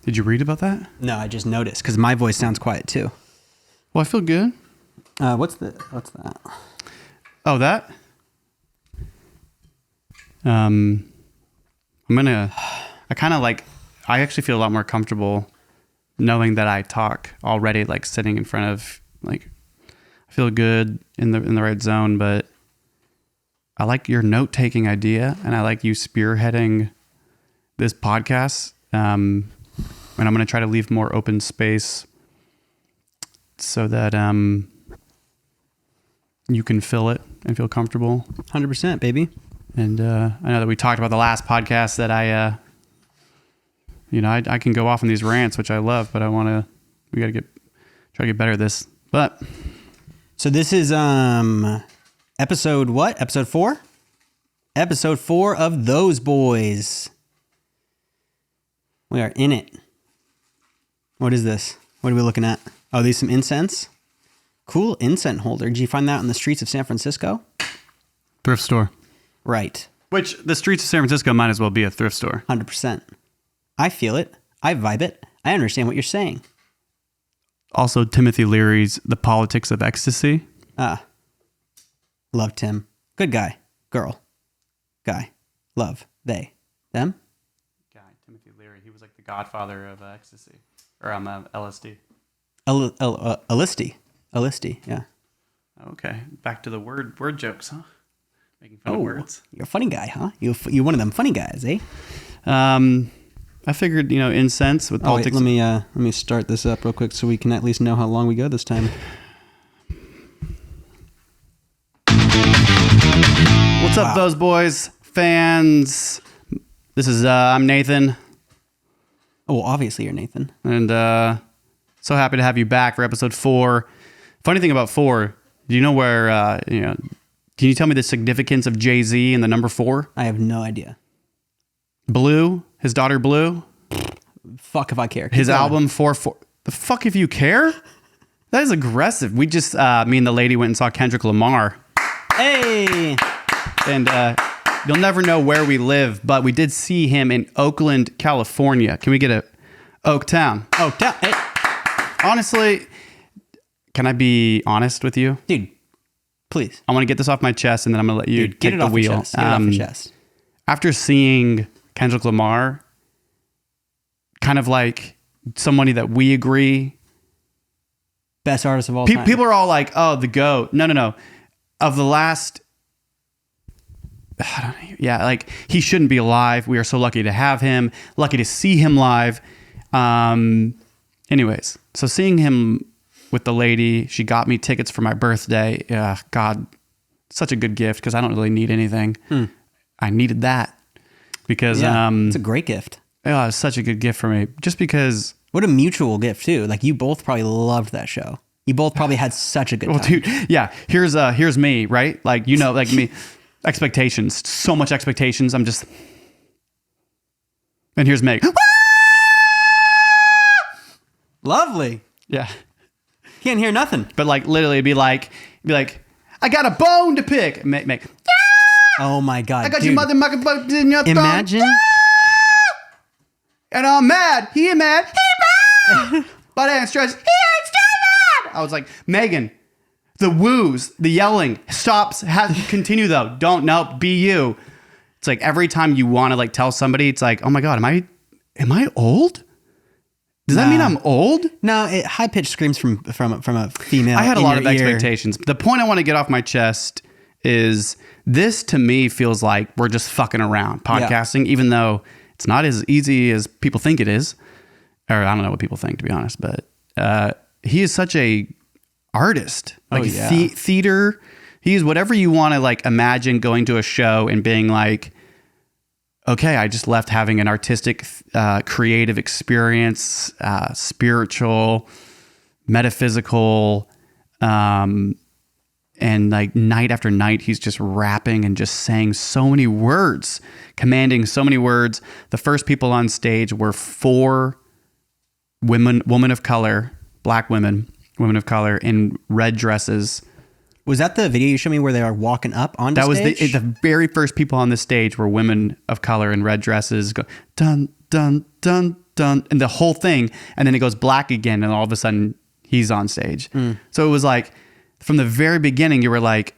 Did you read about that? No, I just noticed because my voice sounds quiet too. Well, I feel good. What's that? Oh, that? I actually feel a lot more comfortable knowing that I talk already, like sitting in front of, like, I feel good in the right zone, but I like your note-taking idea, and I like you spearheading this podcast. And I'm going to try to leave more open space so that you can fill it and feel comfortable. 100%, baby. And I know that we talked about the last podcast that I can go off on these rants, which I love, but we got to try to get better at this. But so this is episode what? Episode 4? Episode 4 of Those Boys. We are in it. What is this? What are we looking at? Oh, these some incense? Cool incense holder. Did you find that on the streets of San Francisco? thrift store. Right. Which the streets of San Francisco might as well be a thrift store. 100%. I feel it. I vibe it. I understand what you're saying. Also, Timothy Leary's The Politics of Ecstasy. Love Tim. Good guy. Girl. Guy. Love. They. Them. Guy, Timothy Leary. He was like the godfather of ecstasy. Or LSD. Alisty, yeah. Okay. Back to the word jokes, huh? Making fun of words. You're a funny guy, huh? You're one of them funny guys, eh? I figured, incense with politics. Wait, let me start this up real quick so we can at least know how long we go this time. What's up, Those Boys fans? This is I'm Nathan. Oh, well, obviously you're Nathan. And so happy to have you back for episode 4. Funny thing about 4, do you know where, can you tell me the significance of Jay-Z and the number 4? I have no idea. Blue, his daughter Blue. Fuck if I care. His album 4. The fuck if you care? That is aggressive. We just, me and the lady went and saw Kendrick Lamar. Hey! And you'll never know where we live, but we did see him in Oakland, California. Can we get a Oaktown? Oaktown. Hey. Honestly, can I be honest with you? Dude, please. I want to get this off my chest, and then I'm going to let you take the wheel. Get it off your chest. After seeing Kendrick Lamar, kind of like somebody that we agree. Best artist of all time. People are all like, oh, the GOAT. No. Of the last... I don't know. Yeah, like he shouldn't be alive. We are so lucky to have him. Lucky to see him live. Anyways, so seeing him with the lady, she got me tickets for my birthday. God, such a good gift because I don't really need anything. I needed that because it's a great gift. Yeah, it's such a good gift for me. Just because. What a mutual gift too. Like you both probably loved that show. You both probably had such a good time. Well, dude, yeah. Here's me, right? Like like me. Expectations, so much expectations. And here's Meg. Lovely. Yeah. Can't hear nothing. But like literally it'd be like, I got a bone to pick. Meg. Oh my God. I got dude. your motherfucker in your thumb. Imagine. And I'm mad. He mad. He mad. But I ain't stressed. He ain't stressed. I was like, Megan. The woos, the yelling stops. Continue though. Don't be you. It's like every time you want to like tell somebody, it's like, oh my God, am I old? Does that mean I'm old? No, high pitched screams from a female. I had a lot of expectations. The point I want to get off my chest is this to me feels like we're just fucking around podcasting, even though it's not as easy as people think it is. Or I don't know what people think, to be honest, but he is such a artist, like theater. He's whatever you want to like imagine going to a show and being like, okay, I just left having an artistic, creative experience, spiritual, metaphysical, and like night after night, he's just rapping and just saying so many words, commanding so many words. The first people on stage were 4 women of color, black women of color in red dresses. Was that the video you showed me where they are walking up onto That was stage? the very first people on the stage were women of color in red dresses go dun, dun, dun, dun, and the whole thing. And then it goes black again. And all of a sudden he's on stage. So it was like from the very beginning, you were like,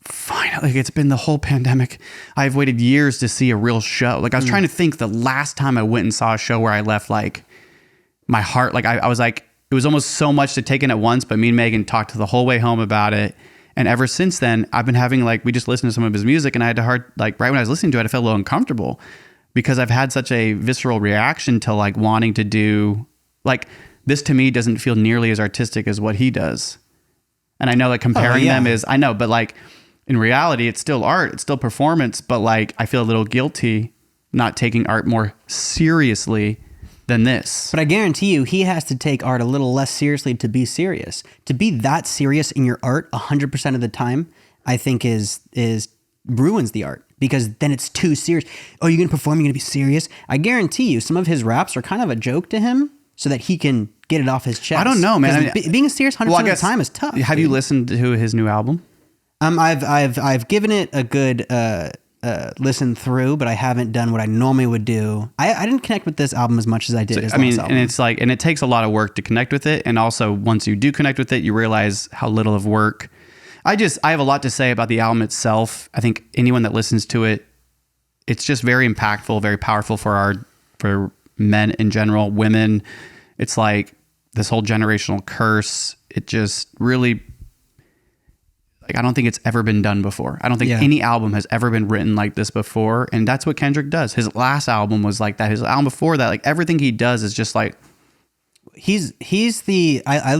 finally, it's been the whole pandemic. I've waited years to see a real show. Like I was trying to think the last time I went and saw a show where I left like my heart. Like I was like, it was almost so much to take in at once, but me and Megan talked the whole way home about it. And ever since then, I've been having like, we just listened to some of his music and I had to right when I was listening to it, I felt a little uncomfortable because I've had such a visceral reaction to like wanting to do, like this to me doesn't feel nearly as artistic as what he does. And I know that comparing them is, I know, but like in reality, it's still art, it's still performance, but like I feel a little guilty not taking art more seriously than this. But I guarantee you, he has to take art a little less seriously to be serious. To be that serious in your art 100% of the time, I think is ruins the art because then it's too serious. Oh, you're going to perform, you're going to be serious? I guarantee you, some of his raps are kind of a joke to him so that he can get it off his chest. I don't know, man. I mean, being serious 100% of the time is tough. Have you listened to his new album? I've given it a good listen through, but I haven't done what I normally would do. I didn't connect with this album as much as I did his last album. And it's like, and it takes a lot of work to connect with it. And also once you do connect with it, you realize how little of work. I have a lot to say about the album itself. I think anyone that listens to it, it's just very impactful, very powerful for men in general, women. It's like this whole generational curse. It just really, like, I don't think it's ever been done before. I don't think any album has ever been written like this before. And that's what Kendrick does. His last album was like that. His album before that, like everything he does is just like, he's the, I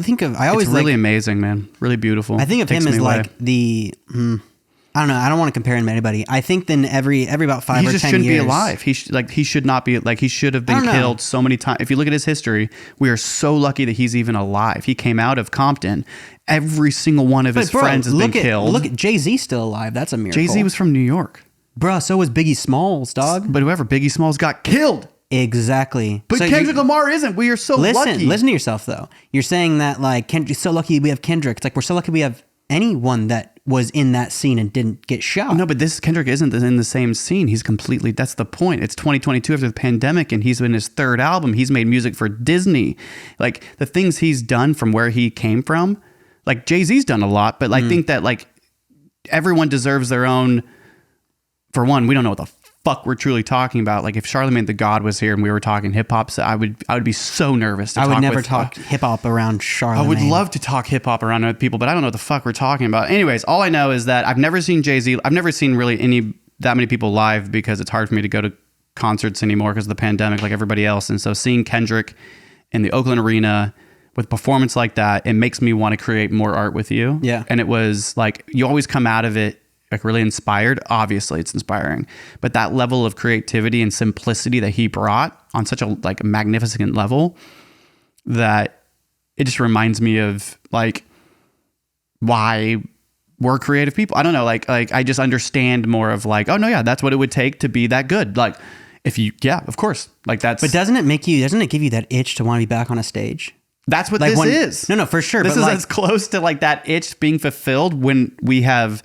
always it's really amazing, man. Really beautiful. I think of him as like the, I don't know. I don't want to compare him to anybody. I think then every about 5 or 10 years. He just shouldn't be alive. He should not be, like, he should have been killed so many times. If you look at his history, we are so lucky that he's even alive. He came out of Compton. Every single one of his friends has been killed. Look at Jay-Z still alive. That's a miracle. Jay-Z was from New York. Bruh, so was Biggie Smalls, dog. But whoever, Biggie Smalls got killed. Exactly. But so Kendrick Lamar isn't. We are so lucky. Listen to yourself, though. You're saying that, like, Kendrick's so lucky we have Kendrick. It's like we're so lucky we have anyone that was in that scene and didn't get shot. No, but this Kendrick isn't in the same scene. He's completely, that's the point. It's 2022 after the pandemic and he's in his third album. He's made music for Disney. Like the things he's done from where he came from, like Jay-Z's done a lot, but I think that like everyone deserves their own, for one, we don't know what the fuck we're truly talking about. Like if Charlamagne the God was here and we were talking hip hop, so I would be so nervous to talk. I would never talk hip hop around Charlamagne. I would love to talk hip hop around other people, but I don't know what the fuck we're talking about. Anyways, all I know is that I've never seen Jay-Z. I've never seen really that many people live because it's hard for me to go to concerts anymore because of the pandemic, like everybody else. And so seeing Kendrick in the Oakland Arena with performance like that, it makes me want to create more art with you. Yeah. And it was like you always come out of it like really inspired. Obviously it's inspiring, but that level of creativity and simplicity that he brought on such a like magnificent level that it just reminds me of like why we're creative people. I don't know. Like I just understand more of like, oh no, yeah, that's what it would take to be that good. Like if you, yeah, of course. Like that's, but doesn't it give you that itch to want to be back on a stage? That's what like this is. No, for sure. This but is like, as close to like that itch being fulfilled when we have,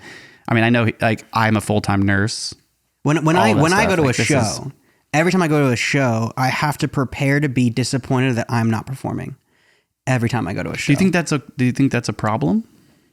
I mean, I know like I'm a full-time nurse. When I go to a show, every time I go to a show, I have to prepare to be disappointed that I'm not performing. Every time I go to a show. Do you think that's a problem?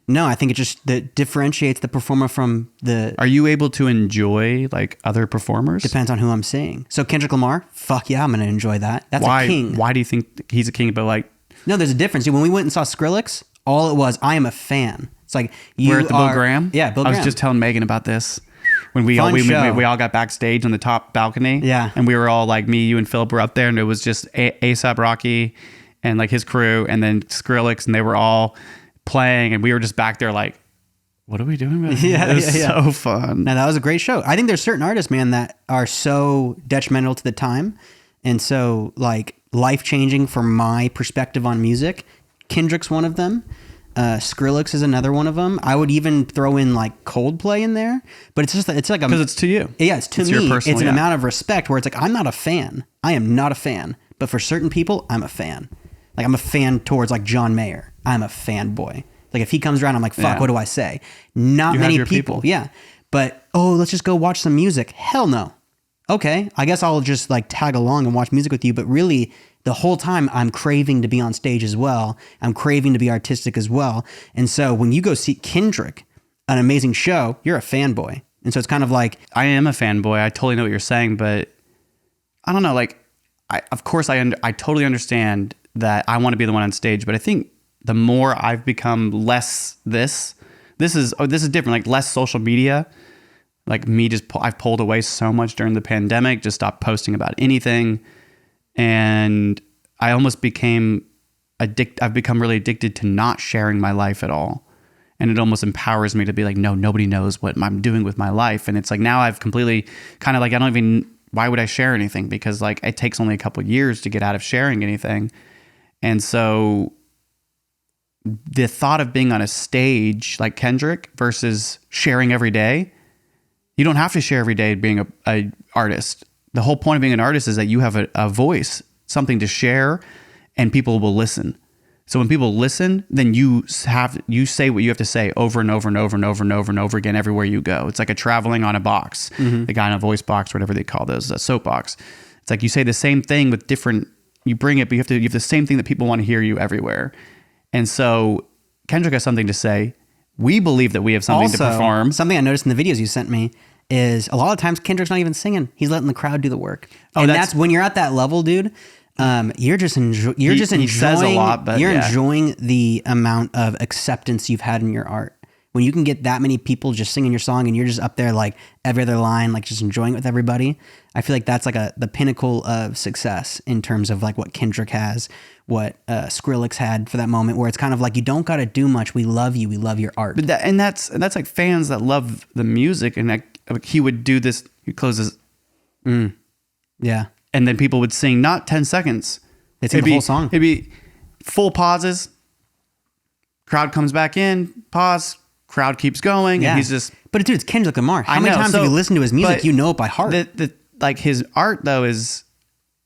No, I think it just that differentiates the performer from the. Are you able to enjoy like other performers? Depends on who I'm seeing. So Kendrick Lamar, fuck yeah, I'm gonna enjoy that. That's a king. Why do you think he's a king? But like, no, there's a difference. When we went and saw Skrillex, all it was, I am a fan. It's like we're at the Bill Graham. Yeah, Bill Graham. I was just telling Megan about this when we all got backstage on the top balcony. Yeah, and we were all like me, you, and Philip were up there, and it was just A$AP Rocky and like his crew, and then Skrillex, and they were all playing, and we were just back there like, what are we doing? It was so fun. Now that was a great show. I think there's certain artists, man, that are so detrimental to the time, and so like life changing for my perspective on music. Kendrick's one of them. Skrillex is another one of them. I would even throw in like Coldplay in there, but it's like because it's to you. Yeah, it's to me. Your personal, it's an amount of respect where it's like I'm not a fan. I am not a fan, but for certain people, I'm a fan. Like I'm a fan towards like John Mayer. I'm a fanboy. Like if he comes around, I'm like, fuck, Yeah. what do I say? Not You have many your people. people. Yeah. But, oh, let's just go watch some music. Hell no. Okay. I guess I'll just like tag along and watch music with you. But really the whole time I'm craving to be on stage as well. I'm craving to be artistic as well. And so when you go see Kendrick, an amazing show, you're a fanboy. And so it's kind of like, I am a fanboy. I totally know what you're saying, but I don't know. Like, of course, I totally understand that I want to be the one on stage, but I think the more I've become less this is different. Like less social media. Like me, I've pulled away so much during the pandemic. Just stopped posting about anything, and I almost became I've become really addicted to not sharing my life at all. And it almost empowers me to be like, no, nobody knows what I'm doing with my life. And it's like, now I've completely kind of like, why would I share anything? Because like, it takes only a couple of years to get out of sharing anything. And so the thought of being on a stage like Kendrick versus sharing every day, you don't have to share every day being a artist. The whole point of being an artist is that you have a voice, something to share, and people will listen. So when people listen, then you say what you have to say over and over and over and over and over and over again everywhere you go. It's like a traveling on a box, the guy on a voice box, whatever they call those, a soapbox. It's like you say the same thing with different. You bring it, but you have the same thing that people want to hear you everywhere. And so Kendrick has something to say. We believe that we have something to perform. Something I noticed in the videos you sent me is a lot of times Kendrick's not even singing. He's letting the crowd do the work. And that's when you're at that level, dude. You're just enjoying. He says a lot, but you're enjoying the amount of acceptance you've had in your art. When you can get that many people just singing your song and you're just up there like every other line, like just enjoying it with everybody. I feel like that's like the pinnacle of success in terms of like what Kendrick has, what Skrillex had for that moment, where it's kind of like, you don't got to do much. We love you. We love your art. But that's like fans that love the music, and like he would do this. He closes. Yeah. And then people would sing not 10 seconds. It's the whole song. It'd be full pauses. Crowd comes back in, pause, crowd keeps going. Yeah. And he's just. But dude, it's Kendrick Lamar. How many times So, have you listened to his music? You know it by heart. Like his art though is,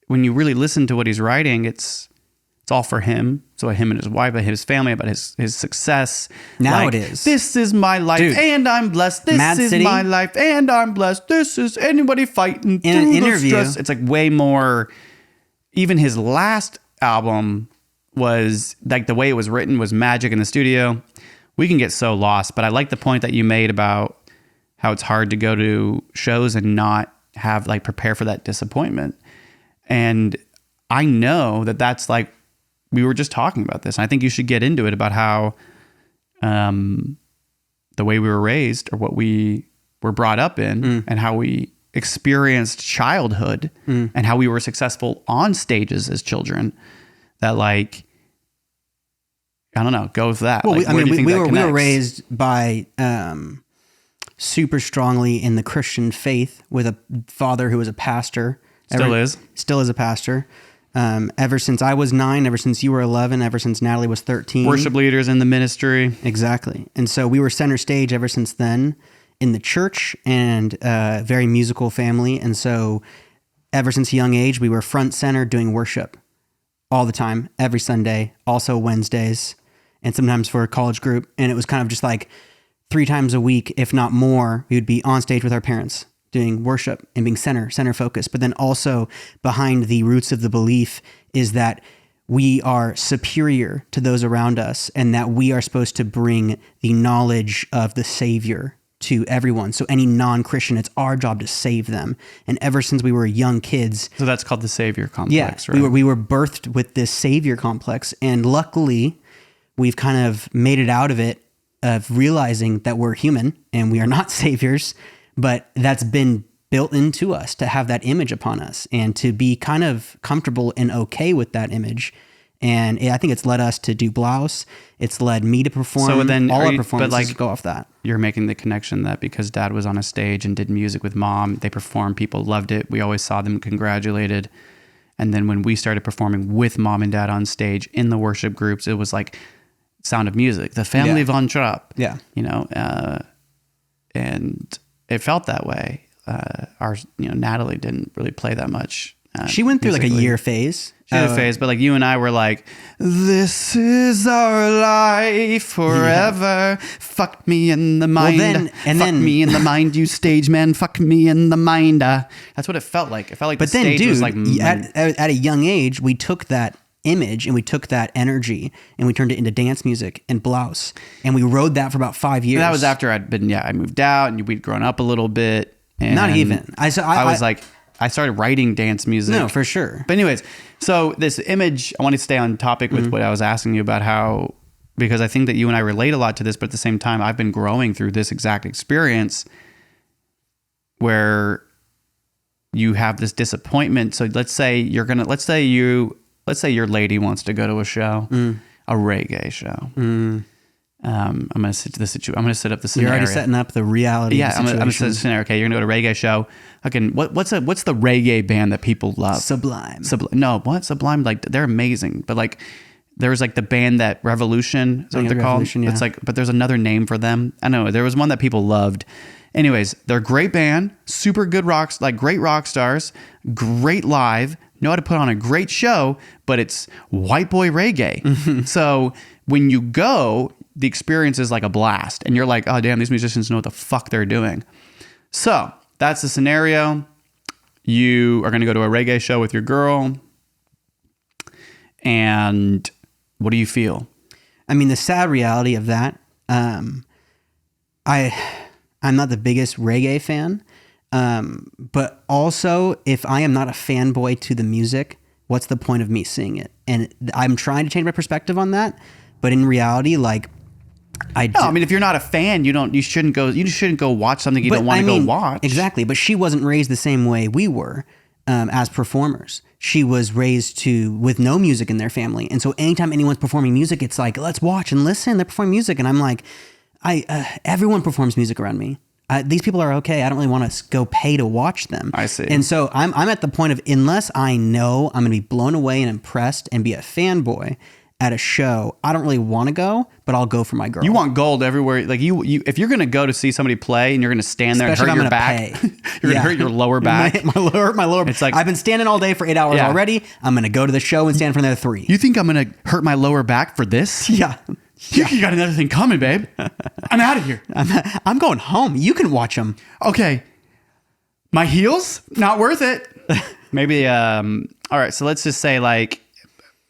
when you really listen to what he's writing, it's all for him. So him and his wife, about his family, about his success. Now like, it is. This is my life, Dude, and I'm blessed. This Mad is City? my life, and I'm blessed. This is anybody fighting In an through the interview- stress. It's like way more. Even his last album was like, the way it was written was magic in the studio. We can get so lost, but I like the point that you made about how it's hard to go to shows and not have like prepare for that disappointment. And I know that that's like, we were just talking about this. And I think you should get into it about how the way we were raised, or what we were brought up in, and how we experienced childhood, and how we were successful on stages as children. That like, I don't know, go with that. Well, like, we were raised by super strongly in the Christian faith, with a father who was a pastor. Still is a pastor. Ever since I was 9, ever since you were 11, ever since Natalie was 13. Worship leaders in the ministry. Exactly. And so we were center stage ever since then in the church, and very musical family. And so ever since a young age, we were front center doing worship all the time, every Sunday, also Wednesdays, and sometimes for a college group. And it was kind of just like 3 times a week, if not more, we would be on stage with our parents doing worship and being center focused. But then also behind the roots of the belief is that we are superior to those around us, and that we are supposed to bring the knowledge of the Savior to everyone. So any non-Christian, it's our job to save them. And ever since we were young kids. So that's called the Savior complex, right? We were birthed with this Savior complex. And luckily, we've kind of made it out of it, of realizing that we're human and we are not saviors. But that's been built into us to have that image upon us, and to be kind of comfortable and okay with that image. And I think it's led us to do Blouse. It's led me to perform. So then all our performances go off that. You're making the connection that because Dad was on a stage and did music with Mom, they performed, people loved it. We always saw them congratulated. And then when we started performing with Mom and Dad on stage in the worship groups, it was like Sound of Music, the family Von Trapp. Yeah. You know, and it felt that way. Natalie didn't really play that much She went through like a musically. year phase. She had a phase, but like you and I were like, this is our life forever. Fuck me in the mind. Fuck me in the mind, you stage man. Fuck me in the mind. That's what it felt like. It felt like But the then, stage dude, was like... at a young age, we took that image and we took that energy and we turned it into dance music and blouse. And we rode that for about 5 years. That was after I moved out and we'd grown up a little bit. And Not even. I was like, I started writing dance music. No, for sure. But anyways, so this image, I want to stay on topic with what I was asking you about how, because I think that you and I relate a lot to this, but at the same time, I've been growing through this exact experience where you have this disappointment. So let's say your lady wants to go to a show, a reggae show. I'm gonna set up the scenario. You're already setting up the reality. Yeah, of the I'm gonna set situation. the scenario. Okay, you're gonna go to a reggae show. Okay, what's the reggae band that people love? Sublime. No, what Sublime? Like they're amazing, but like there's like the band that Revolution. Is that what they're called? Revolution, yeah. It's like, but there's another name for them. I know there was one that people loved. Anyways, they're a great band, super good rocks, like great rock stars, great live, know how to put on a great show, but it's white boy reggae. So when you go, the experience is like a blast and you're like, oh damn, these musicians know what the fuck they're doing. So that's the scenario. You are going to go to a reggae show with your girl. And what do you feel? I mean, the sad reality of that, I'm not the biggest reggae fan. But also, if I am not a fanboy to the music, what's the point of me seeing it? And I'm trying to change my perspective on that. But in reality, like, I mean, if you're not a fan, you shouldn't go watch something you don't want to go watch. Exactly. But she wasn't raised the same way we were as performers. She was raised with no music in their family. And so anytime anyone's performing music, it's like, let's watch and listen. They're performing music. And I'm like, everyone performs music around me. These people are okay. I don't really want to go pay to watch them. I see. And so I'm at the point of, unless I know I'm going to be blown away and impressed and be a fanboy at a show, I don't really want to go, but I'll go for my girl. You want gold everywhere. Like you if you're going to go to see somebody play and you're going to stand there Especially and hurt your back, you're going to hurt your lower back. my lower. It's like, I've been standing all day for 8 hours already. I'm going to go to the show and stand for another 3. You think I'm going to hurt my lower back for this? Yeah. You got another thing coming, babe. I'm out of here. I'm going home. You can watch them. Okay. My heels? Not worth it. Maybe, all right. So let's just say like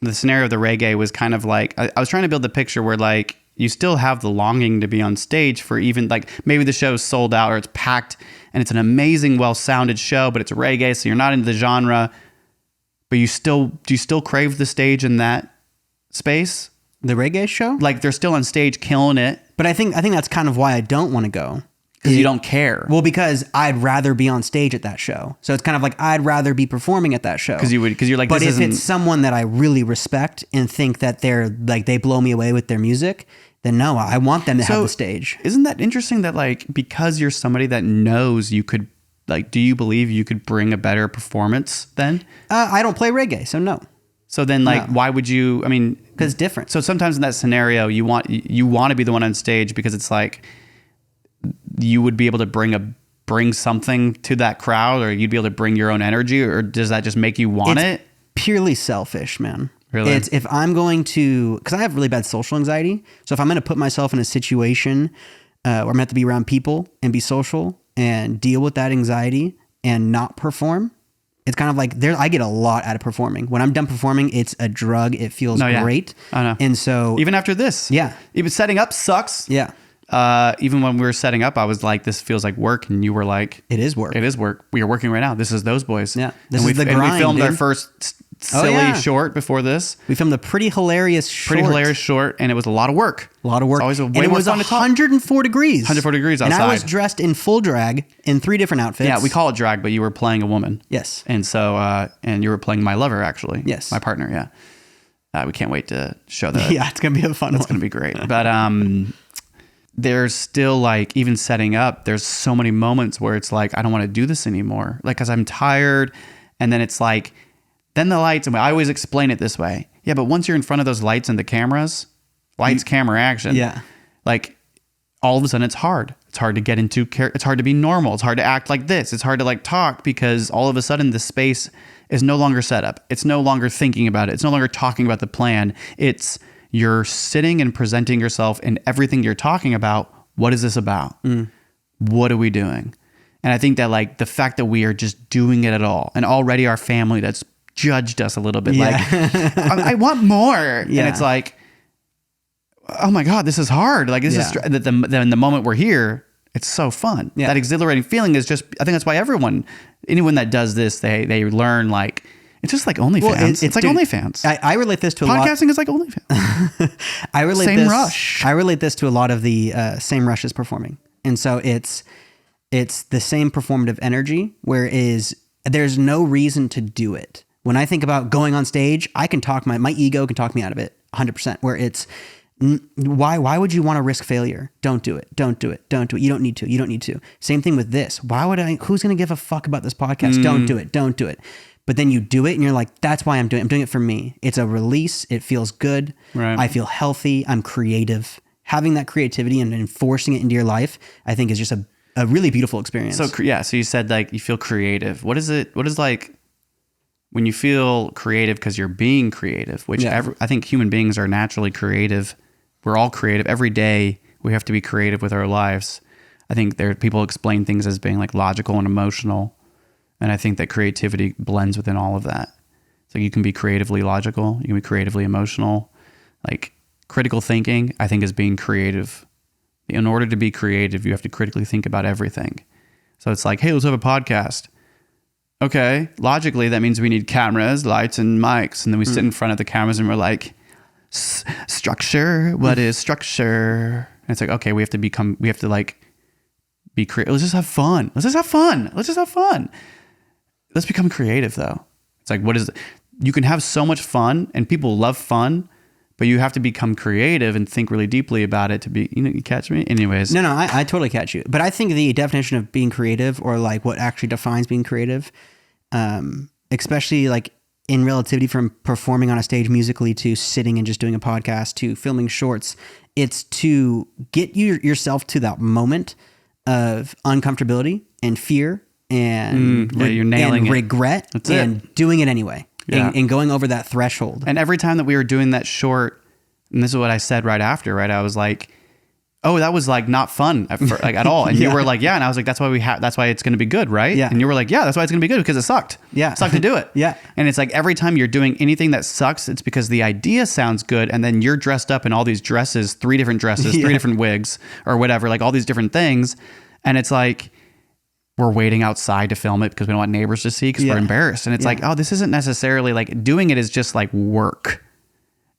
the scenario of the reggae was kind of like, I was trying to build the picture where like you still have the longing to be on stage for even like maybe the show's sold out or it's packed and it's an amazing, well-sounded show, but it's reggae. So you're not into the genre, but do you still crave the stage in that space? The reggae show? Like they're still on stage killing it. But I think that's kind of why I don't want to go. Because you don't care. Well, because I'd rather be on stage at that show. So it's kind of like I'd rather be performing at that show. Because you're like, but this if isn't... it's someone that I really respect and think that they're like they blow me away with their music, then no, I want them to have the stage. Isn't that interesting that like because you're somebody that knows you could like, do you believe you could bring a better performance then? I don't play reggae, so no. So then like, why would you? I mean, because it's different. So sometimes in that scenario, you want to be the one on stage because it's like you would be able to bring something to that crowd, or you'd be able to bring your own energy, or does that just make you want it? Purely selfish, man. Really? It's if I'm going to, because I have really bad social anxiety. So if I'm going to put myself in a situation where I'm going to have to be around people and be social and deal with that anxiety and not perform, it's kind of like I get a lot out of performing. When I'm done performing, it's a drug. It feels great. I know. And so even after this, even setting up sucks. Yeah. Even when we were setting up, I was like, this feels like work. And you were like, it is work. It is work. We are working right now. This is those boys. Yeah. This is the grind, and we filmed our first silly short before this. We filmed a pretty hilarious short. And it was a lot of work. A lot of work. It's always and it was 104 degrees. 104 degrees outside. And I was dressed in full drag in 3 different outfits. Yeah, we call it drag, but you were playing a woman. Yes. And so, and you were playing my lover, actually. Yes. My partner, yeah. We can't wait to show that. Yeah, it's going to be a fun one. It's going to be great. But there's still like, even setting up, there's so many moments where it's like, I don't want to do this anymore. Like, because I'm tired. And then it's like, then the lights, and I always explain it this way. Yeah, but once you're in front of those lights and the cameras, camera, action. Yeah. Like all of a sudden it's hard. It's hard to get into it's hard to be normal. It's hard to act like this. It's hard to like talk because all of a sudden the space is no longer set up. It's no longer thinking about it. It's no longer talking about the plan. It's you're sitting and presenting yourself and everything you're talking about. What is this about? What are we doing? And I think that like the fact that we are just doing it at all, and already our family that's judged us a little bit, like I want more. Yeah. And it's like, oh my God, this is hard. Like this is then the moment we're here, it's so fun. Yeah. That exhilarating feeling is just, I think that's why anyone that does this, they learn like, it's just like OnlyFans. Well, it's like OnlyFans. I relate this to a lot. Podcasting is like OnlyFans. Same rush. I relate this to a lot of the same rushes performing. And so it's the same performative energy, whereas there's no reason to do it. When I think about going on stage, I can talk, my ego can talk me out of it 100%, where it's, why would you want to risk failure? Don't do it. Don't do it. Don't do it. You don't need to. You don't need to. Same thing with this. Who's going to give a fuck about this podcast? Don't do it. Don't do it. But then you do it and you're like, that's why I'm doing it. I'm doing it for me. It's a release. It feels good. Right. I feel healthy. I'm creative. Having that creativity and enforcing it into your life, I think is just a really beautiful experience. So you said like you feel creative. What is like when you feel creative because you're being creative, which I think human beings are naturally creative. We're all creative. Every day we have to be creative with our lives. I think people explain things as being like logical and emotional. And I think that creativity blends within all of that. So you can be creatively logical. You can be creatively emotional. Like critical thinking, I think, is being creative. In order to be creative, you have to critically think about everything. So it's like, hey, let's have a podcast. Okay, logically, that means we need cameras, lights, and mics. And then we sit in front of the cameras and we're like, structure? What is structure? And it's like, okay, we have to like be creative. Let's just have fun. Let's become creative though. It's like, you can have so much fun and people love fun, but you have to become creative and think really deeply about it to be, you catch me? Anyways. No, I totally catch you. But I think the definition of being creative, or like what actually defines being creative, especially like in relativity from performing on a stage musically to sitting and just doing a podcast to filming shorts, it's to get yourself to that moment of uncomfortability and fear and you're nailing regret and doing it anyway. Yeah. And going over that threshold. And every time that we were doing that short, and this is what I said right after, right? I was like, oh, that was like not fun at all. And you were like, yeah. And I was like, that's why it's going to be good, right? Yeah. And you were like, yeah, that's why it's going to be good, because it sucked. Yeah. It sucked to do it. Yeah. And it's like every time you're doing anything that sucks, it's because the idea sounds good. And then you're dressed up in all these dresses, 3 different dresses, 3 different wigs or whatever, like all these different things. And it's like, we're waiting outside to film it because we don't want neighbors to see because we're embarrassed. And it's like, oh, this isn't necessarily like doing it is just like work.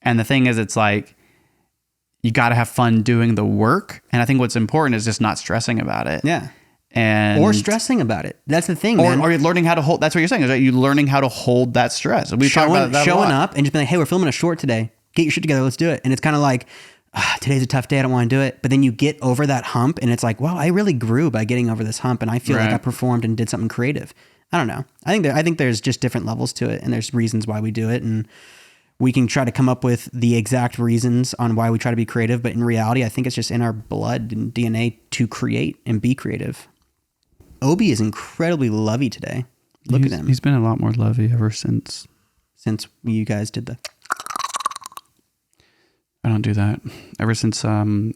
And the thing is, it's like, you got to have fun doing the work. And I think what's important is just not stressing about it. Yeah. Or stressing about it. That's the thing, man. Or you're learning how to hold, that's what you're saying, is that you're learning how to hold that stress. We talk about that showing up and just being like, hey, we're filming a short today. Get your shit together. Let's do it. And it's kind of like, today's a tough day. I don't want to do it. But then you get over that hump and it's like, wow, I really grew by getting over this hump. And I feel like I performed and did something creative. I don't know. I think there's just different levels to it, and there's reasons why we do it. And we can try to come up with the exact reasons on why we try to be creative. But in reality, I think it's just in our blood and DNA to create and be creative. Obi is incredibly lovey today. Look at him. He's been a lot more lovey ever since you guys did the... I don't do that. Ever since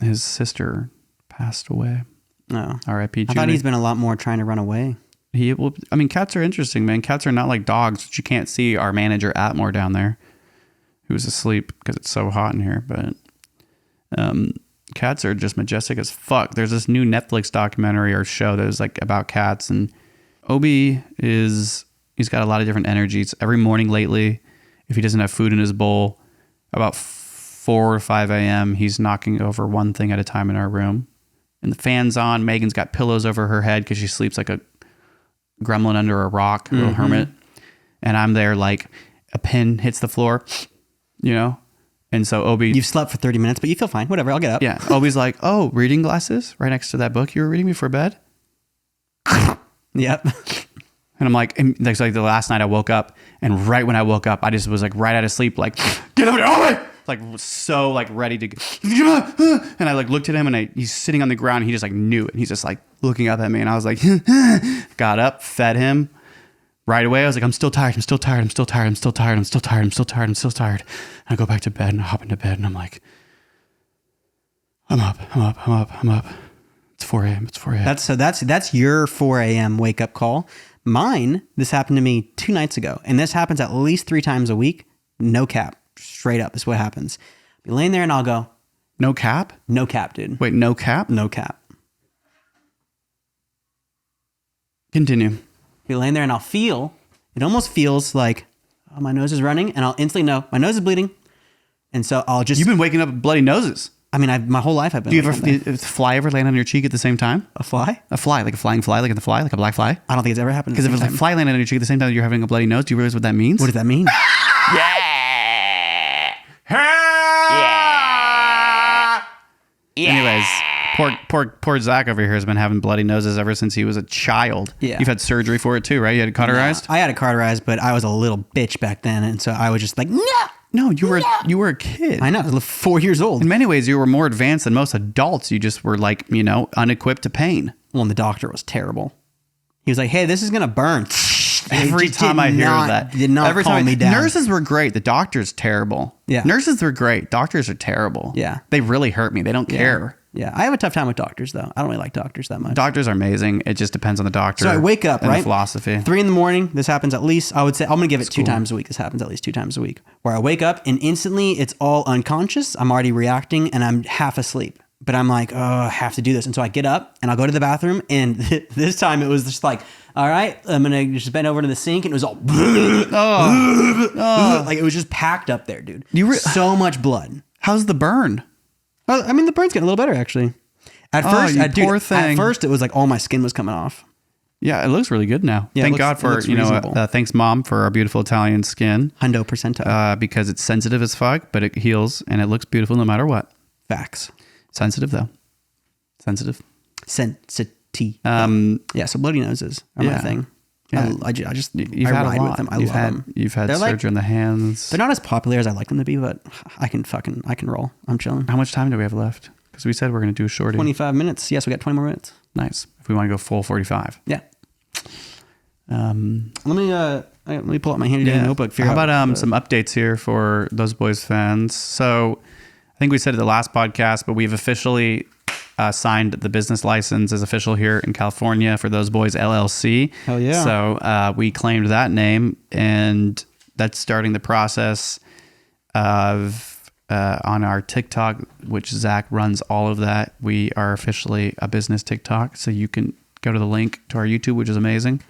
his sister passed away. Oh. R.I.P. I thought he's been a lot more trying to run away. Cats are interesting, man. Cats are not like dogs, which you can't see our manager Atmore down there, who was asleep because it's so hot in here. But cats are just majestic as fuck. There's this new Netflix documentary or show that is like about cats, and Obi he's got a lot of different energies. Every morning lately, if he doesn't have food in his bowl, about 4 or 5 a.m., he's knocking over one thing at a time in our room. And the fan's on. Megan's got pillows over her head because she sleeps like a gremlin under a rock, a little hermit. And I'm there like a pin hits the floor, And so Obi... You've slept for 30 minutes, but you feel fine. Whatever, I'll get up. Yeah. Obi's like, oh, reading glasses right next to that book you were reading before bed? Yep. And I'm like, the last night I woke up, and right when I woke up, I just was like right out of sleep, like, get over there, Obi! like so like ready to go. And I like looked at him and he's sitting on the ground and he just like knew it. And he's just like looking up at me and I was like, got up, fed him right away. I was like, I'm still tired. I'm still tired. I'm still tired. I'm still tired. I'm still tired. I'm still tired. I'm still tired. And I go back to bed and I hop into bed and I'm like, I'm up. It's 4 a.m. It's 4 a.m. That's your 4 a.m. wake up call. Mine, this happened to me 2 nights ago, and this happens at least 3 times a week. No cap, straight up is what happens. I'll be laying there and I'll go, no cap? No cap, dude. Wait, no cap? No cap. Continue. I'll be laying there and I'll feel, it almost feels like, oh, my nose is running, and I'll instantly know my nose is bleeding. And so I'll just... You've been waking up with bloody noses. I mean, my whole life I've been... Do you ever, a fly ever land on your cheek at the same time? A fly? A fly, like a flying fly, like a fly, like a black fly? I don't think it's ever happened. Because if a fly landed on your cheek at the same time that you're having a bloody nose, do you realize what that means? What does that mean? Anyways, poor Zach over here has been having bloody noses ever since he was a child. Yeah. You've had surgery for it too, right? You had it cauterized? No, I had it cauterized, but I was a little bitch back then, and so I was just like, no! No, you were a kid. I know, I was 4 years old. In many ways, you were more advanced than most adults. You just were like, unequipped to pain. Well, and the doctor was terrible. He was like, hey, this is going to burn. Every time I hear that. Did not Every calm time me down. Nurses were great. The doctor's terrible. Yeah. Nurses were great. Doctors are terrible. Yeah. They really hurt me. They don't care. Yeah. I have a tough time with doctors, though. I don't really like doctors that much. Doctors are amazing. It just depends on the doctor. So I wake up, and right? The philosophy. 3 a.m. This happens at least, I would say, I'm going to give it 2 times a week. This happens at least 2 times a week. Where I wake up and instantly it's all unconscious. I'm already reacting and I'm half asleep. But I'm like, oh, I have to do this. And so I get up and I'll go to the bathroom. And this time it was just like, all right, I'm going to just bend over to the sink. And it was all, like it was just packed up there, dude. So much blood. How's the burn? I mean, the burn's getting a little better, actually. At first, at first, it was like all my skin was coming off. Yeah, it looks really good now. Yeah, Thank God for, thanks mom for our beautiful Italian skin. Hundo percentile. Because it's sensitive as fuck, but it heals and it looks beautiful no matter what. Facts. Sensitive though. Sensitive. Yeah, so bloody noses are my thing. Yeah. I ride with them. I love them. You've had surgery on the hands. They're not as popular as I like them to be, but I can roll. I'm chilling. How much time do we have left? Because we said we're going to do a shorty. 25 minutes. Yes, we got 20 more minutes. Nice. If we want to go full 45. Yeah. Let me pull out my handy dandy notebook. How about some updates here for Those Boys fans? So I think we said it the last podcast, but we've officially signed the business license as official here in California for Those Boys LLC. Hell yeah. So we claimed that name, and that's starting the process of on our TikTok, which Zach runs all of that. We are officially a business TikTok, so you can go to the link to our YouTube, which is amazing.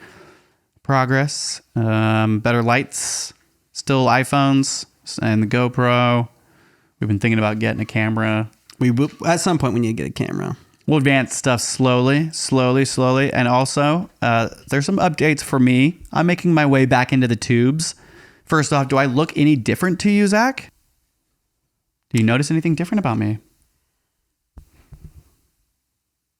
Progress, better lights, still iPhones and the GoPro. We've been thinking about getting a camera. At some point we need to get a camera. We'll advance stuff slowly. And also, there's some updates for me. I'm making my way back into the tubes. First off, do I look any different to you, Zach? Do you notice anything different about me?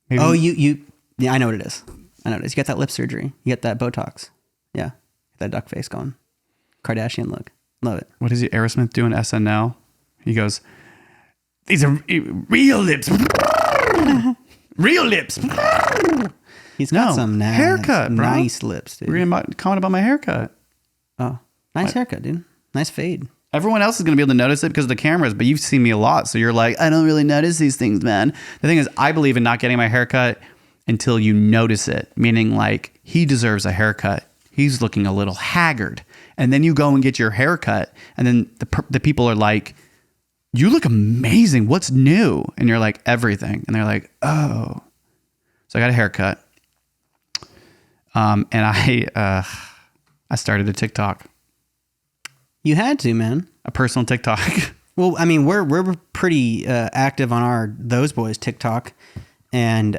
Maybe. Oh, yeah, I know what it is. You got that lip surgery. You got that Botox. Yeah. That duck face going. Kardashian look. Love it. What does Aerosmith do in SNL? He goes, these are real lips. Real lips. He's got some haircut, bro. Nice lips, dude. We're going to comment about my haircut. Oh, nice haircut, dude. Nice fade. Everyone else is going to be able to notice it because of the cameras, but you've seen me a lot. So you're like, I don't really notice these things, man. The thing is, I believe in not getting my haircut until you notice it. Meaning like, he deserves a haircut. He's looking a little haggard. And then you go and get your haircut. And then the people are like, you look amazing. What's new? And you're like, everything. And they're like, oh. So I got a haircut. And I started a TikTok. You had to, man. A personal TikTok. Well, I mean, we're pretty active on our Those Boys TikTok, and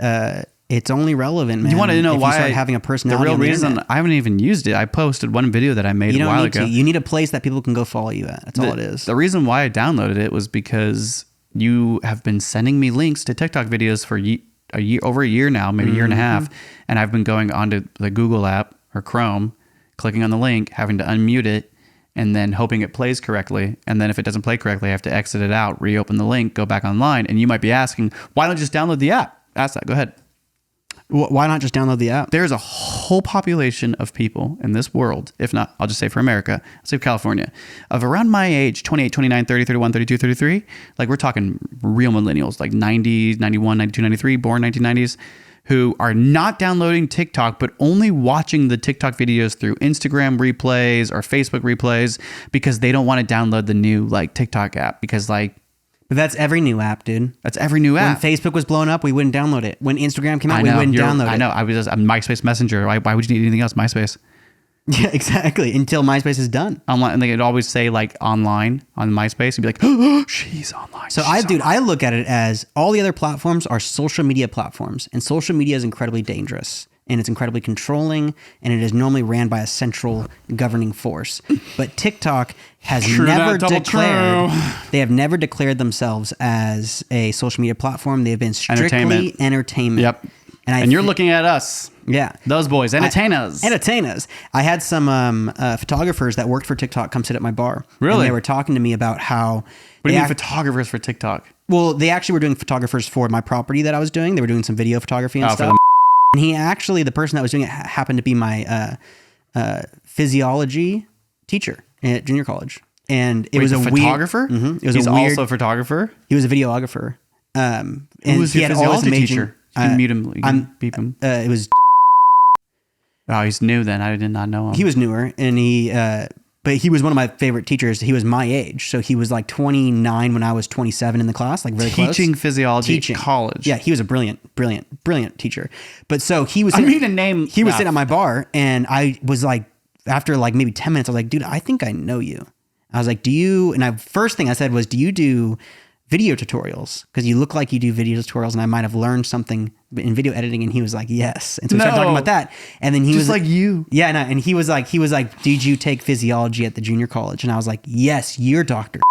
it's only relevant, man. You want to know why? You start having a personality. The real on the reason internet. I haven't even used it. I posted one video that I made a while ago. You need a place that people can go follow you at. That's all it is. The reason why I downloaded it was because you have been sending me links to TikTok videos for over a year now, maybe a year and a half, and I've been going onto the Google app or Chrome, clicking on the link, having to unmute it, and then hoping it plays correctly. And then if it doesn't play correctly, I have to exit it out, reopen the link, go back online. And you might be asking, why don't you just download the app? Ask that. Go ahead. Why not just download the app? There's a whole population of people in this world, if not, I'll just say for America, I'll say California, of around my age, 28, 29, 30, 31, 32, 33. Like we're talking real millennials, like 90s, 91, 92, 93, born 1990s, who are not downloading TikTok, but only watching the TikTok videos through Instagram replays or Facebook replays because they don't want to download the new like TikTok app because like, But that's every new app, dude. that's every new app. When Facebook was blown up, we wouldn't download it. When Instagram came out, we wouldn't download it. I know. I was just I'm MySpace Messenger. Why would you need anything else? MySpace. Yeah, exactly. Until MySpace is done. Online, and they could always say like online on MySpace. You'd be like, oh, she's online. So I look at it as all the other platforms are social media platforms, and social media is incredibly dangerous. And it's incredibly controlling, and it is normally ran by a central governing force. But TikTok has never declared, they have never declared themselves as a social media platform. They have been strictly entertainment. Yep. And you're looking at us. Yeah. Those boys, entertainers. Entertainers. I had some photographers that worked for TikTok come sit at my bar. Really? And they were talking to me about how... What do you mean photographers for TikTok? Well, they actually were doing photographers for my property that I was doing. They were doing some video photography and stuff. And he actually, the person that was doing it happened to be my physiology teacher at junior college. And it was a photographer? It was He's also a photographer? He was a videographer. Who was your physiology teacher? You can mute him. You can beep him. It was... Oh, he's new then. I did not know him. He was newer, and but he was one of my favorite teachers. He was my age. So he was like 29 when I was 27 in the class, like very close. Teaching physiology at college. Yeah, he was a brilliant teacher. But so he was... I mean, a name... He was sitting at my bar, and I was like, after like maybe 10 minutes, I was like, dude, I think I know you. I was like, do you... And first thing I said was, do you do video tutorials? Because you look like you do video tutorials, and I might have learned something in video editing. And he was like, yes. And so we started talking about that. And then he was like you. Yeah, no. And he was like, did you take physiology at the junior college? And I was like, yes, you're Dr.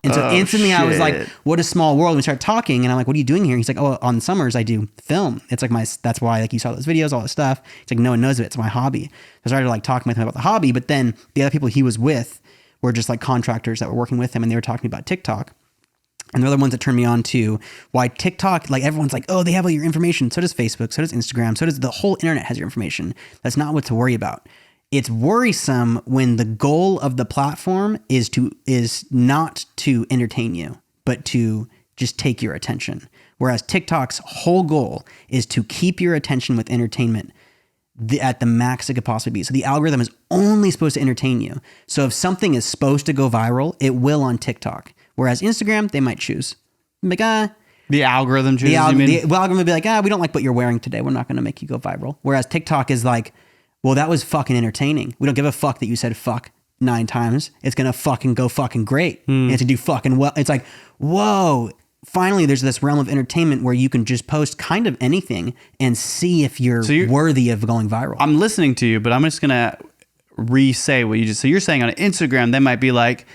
And so instantly I was like, what a small world. And we started talking, and I'm like, what are you doing here? He's like, oh, on summers I do film. It's like that's why like you saw those videos, all this stuff. It's like, no one knows of it. It's my hobby. So I started like talking with him about the hobby, but then the other people he was with were just like contractors that were working with him, and they were talking about TikTok. And the other ones that turned me on to why TikTok, like everyone's like, oh, they have all your information. So does Facebook, so does Instagram, so does the whole internet has your information. That's not what to worry about. It's worrisome when the goal of the platform is not to entertain you, but to just take your attention. Whereas TikTok's whole goal is to keep your attention with entertainment at the max it could possibly be. So the algorithm is only supposed to entertain you. So if something is supposed to go viral, it will on TikTok. Whereas Instagram, they might choose. Like, the algorithm chooses, the algorithm would be like, we don't like what you're wearing today. We're not going to make you go viral. Whereas TikTok is like, well, that was fucking entertaining. We don't give a fuck that you said fuck 9 times. It's going to fucking go fucking great. And it's to do fucking well. It's like, whoa. Finally, there's this realm of entertainment where you can just post kind of anything and see if you're worthy of going viral. I'm listening to you, but I'm just going to re-say what you just... So you're saying on Instagram, they might be like,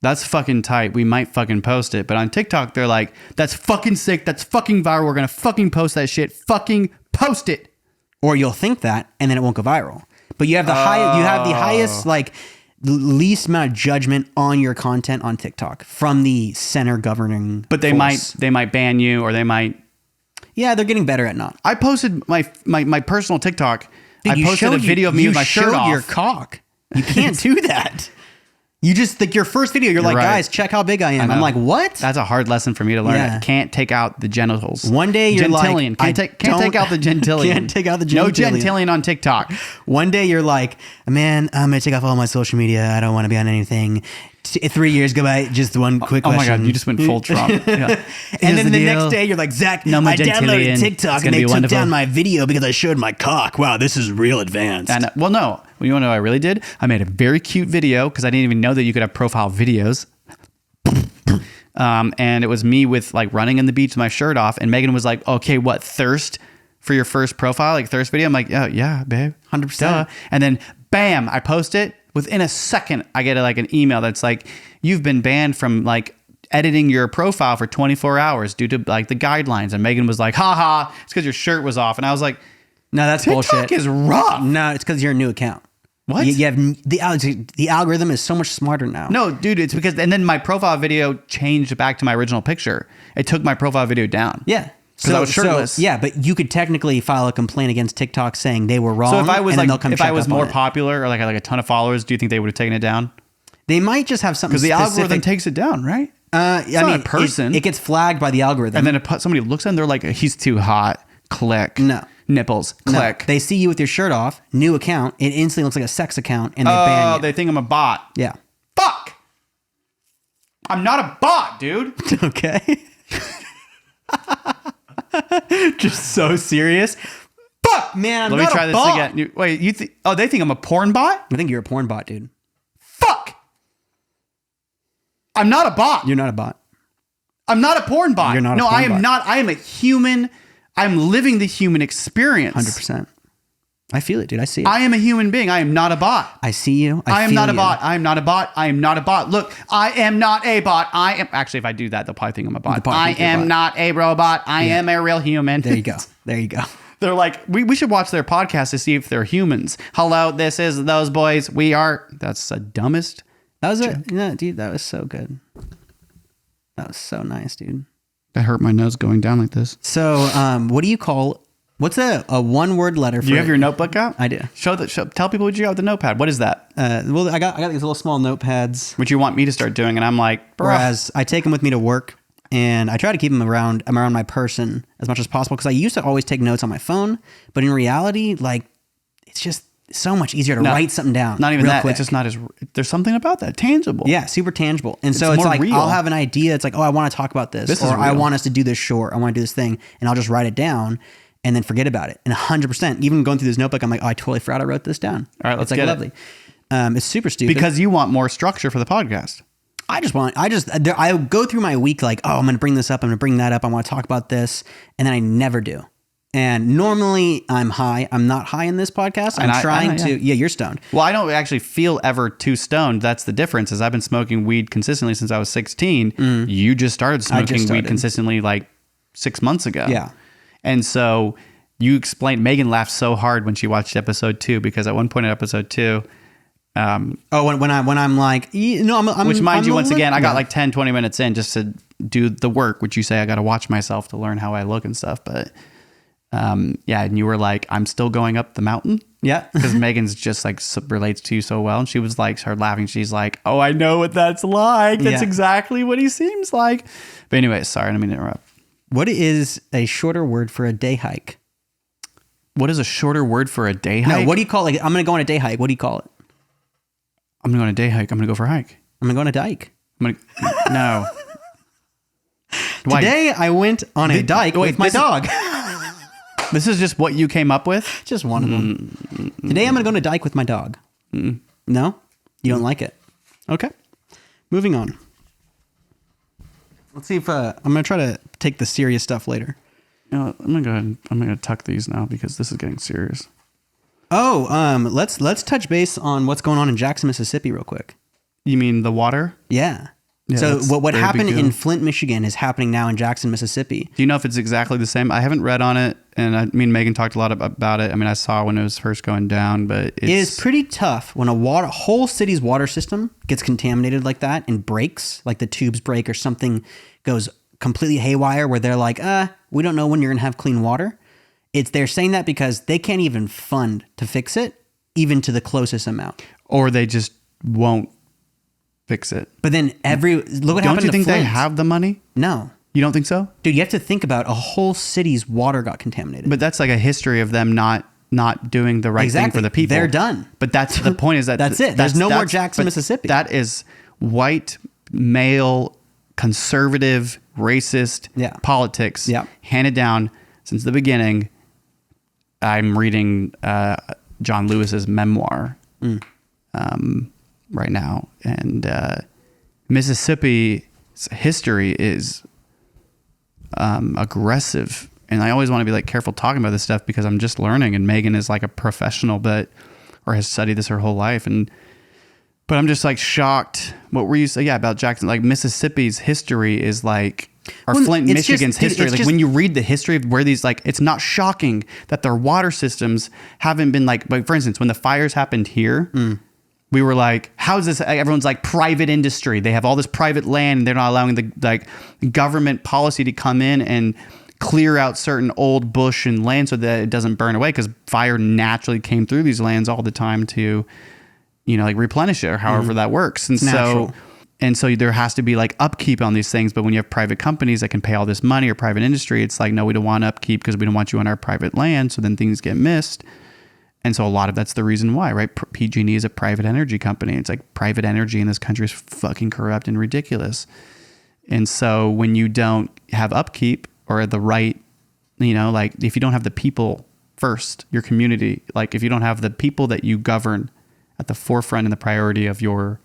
that's fucking tight. We might fucking post it. But on TikTok, they're like, that's fucking sick. That's fucking viral. We're going to fucking post that shit. Fucking post it. Or you'll think that, and then it won't go viral. But you have the highest, like, least amount of judgment on your content on TikTok from the center governing. But they might ban you, or they might. Yeah, they're getting better at not. I posted my personal TikTok. Dude, I posted a video of me with my shirt off. Your cock. You can't do that. You just like your first video. You're like, right. Guys, check how big I am. I'm like, what? That's a hard lesson for me to learn. Yeah. Can't take out the genitals. One day you're gentillion. Like, can't take out the gentillion. Can't take out the gentillion. No gentillion on TikTok. One day you're like, man, I'm gonna take off all my social media. I don't want to be on anything. 3 years go by. Just one quick question. Oh my god, you just went full Trump. Yeah. And then the next day you're like, Zach, I downloaded TikTok and they took down my video because I showed my cock. Wow, this is real advanced. And well, no. Well, you want to know what I really did? I made a very cute video because I didn't even know that you could have profile videos. And it was me with like running in the beach with my shirt off. And Megan was like, okay, what, thirst for your first profile? Like thirst video? I'm like, oh, yeah, babe. 100%. Duh. And then bam, I post it. Within a second, I get like an email that's like, you've been banned from like editing your profile for 24 hours due to like the guidelines. And Megan was like, haha, it's because your shirt was off. And I was like, no, that's TikTok bullshit. Is rough. No, it's because you're a new account. What? You have the algorithm is so much smarter now. No, dude, it's because, and then my profile video changed back to my original picture. It took my profile video down. Yeah. Because I was shirtless. Yeah, but you could technically file a complaint against TikTok saying they were wrong. So if I was if I was more popular, popular or like a ton of followers, do you think they would have taken it down? they might just have something Because the specific. algorithm takes it down, right? I mean, a person. It gets flagged by the algorithm. And then somebody looks at them, they're like, he's too hot. Click. No. Nipples. Click. No, they see you with your shirt off, new account. It instantly looks like a sex account, and they ban you. They think I'm a bot. Yeah. Fuck. I'm not a bot, dude. Okay. Just so serious. Fuck, man. Let me try this again. Wait, they think I'm a porn bot? I think you're a porn bot, dude. Fuck. I'm not a bot. You're not a bot. I'm not a porn bot. You're not a no, porn I am bot. not. I am a human. I'm living the human experience. 100%. I feel it, dude. I see it. I am a human being. I am not a bot. I see you. I am feel not a you. bot. I am not a bot. I am not a bot. Look, I am not a bot. I am actually, if I do that, they'll probably think I'm a bot. I am not a robot. I am a real human. There you go. There you go. They're like, we should watch their podcast to see if they're humans. Hello, this is those boys. We are. That's the dumbest. That was it. Yeah, dude, that was so good. That was so nice, dude. That hurt my nose going down like this. So, what do you call? What's a one-word letter? For Do you have your notebook out? I do. Tell people what you got with the notepad. What is that? Well, I got these little small notepads. Which you want me to start doing, and I'm like, bruh. Whereas I take them with me to work, and I try to keep them around my person as much as possible because I used to always take notes on my phone, but in reality, like, it's just so much easier to write something down. Not even real that. quick. It's just not as. There's something about that tangible. Yeah, super tangible. And so it's more like real. I'll have an idea. It's like, oh, I want to talk about this, or I want us to do this short. I want to do this thing, and I'll just write it down and then forget about it. And 100%, even going through this notebook, I'm like, oh, I totally forgot I wrote this down. All right, let's it's like get lovely. It's super stupid because you want more structure for the podcast. I go through my week like, oh, I'm going to bring this up. I'm going to bring that up. I want to talk about this. And then I never do. And normally I'm high. I'm not high in this podcast. I'm trying to. Yeah, you're stoned. Well, I don't actually feel ever too stoned. That's the difference. Is I've been smoking weed consistently since I was 16. You just started smoking weed consistently like 6 months ago. Yeah. And so you explained, Megan laughed so hard when she watched episode 2 because at one point in episode 2, when I'm like, I'm which mind you, once again, I got yeah. like 10, 20 minutes in just to do the work, which you say I got to watch myself to learn how I look and stuff. But yeah, and you were like, I'm still going up the mountain. Yeah. Because Megan's just like relates to you so well. And she was like, started laughing. She's like, oh, I know what that's like. That's exactly what he seems like. But anyway, sorry, I didn't mean to interrupt. What is a shorter word for a day hike? What is a shorter word for a day hike? No, what do you call it? Like, I'm going to go on a day hike. What do you call it? I'm going to go on a day hike. I'm going to go for a hike. I'm going to go on a dike. No. Today I went on a dike with my dog. This is just what you came up with? Just one of them. Today I'm going to go on a dike with my dog. No? You don't like it? Okay. Moving on. Let's see if I'm going to try to take the serious stuff later. You know, I'm going to tuck these now because this is getting serious. Oh, let's touch base on what's going on in Jackson, Mississippi real quick. You mean the water? Yeah. So what happened in Flint, Michigan is happening now in Jackson, Mississippi. Do you know if it's exactly the same? I haven't read on it, and Megan talked a lot about it. I mean, I saw when it was first going down, but it Or they just won't fix it. But then look what happened to Flint. Don't you think they have the money? No. You don't think so? Dude, you have to think about a whole city's water got contaminated. But that's like a history of them not doing the right thing for the people. They're done. But that's the point is that that's it. There's no more Jackson, Mississippi. That is white, male, conservative, racist politics handed down since the beginning. I'm reading John Lewis's memoir right now, and Mississippi's history is aggressive, and I always want to be like careful talking about this stuff because I'm just learning, and Megan is like a professional or has studied this her whole life, but I'm just like shocked. What were you saying? Yeah, about Jackson, like Mississippi's history is like or Well, Flint, it's Michigan's just- dude, history. it's Like just- when you read the history of where these, like, it's not shocking that their water systems haven't been like for instance, when the fires happened here, we were like, how's this? Everyone's like private industry. They have all this private land and they're not allowing the like government policy to come in and clear out certain old bush and land so that it doesn't burn away, because fire naturally came through these lands all the time to, you know, like replenish it or however that works. And natural. so there has to be like upkeep on these things. But when you have private companies that can pay all this money, or private industry, it's like, no, we don't want upkeep because we don't want you on our private land. So then things get missed. And so a lot of that's the reason why, right? PG&E is a private energy company. It's like private energy in this country is fucking corrupt and ridiculous. And so when you don't have upkeep or the right, you know, like if you don't have the people first, your community, like if you don't have the people that you govern at the forefront and the priority of your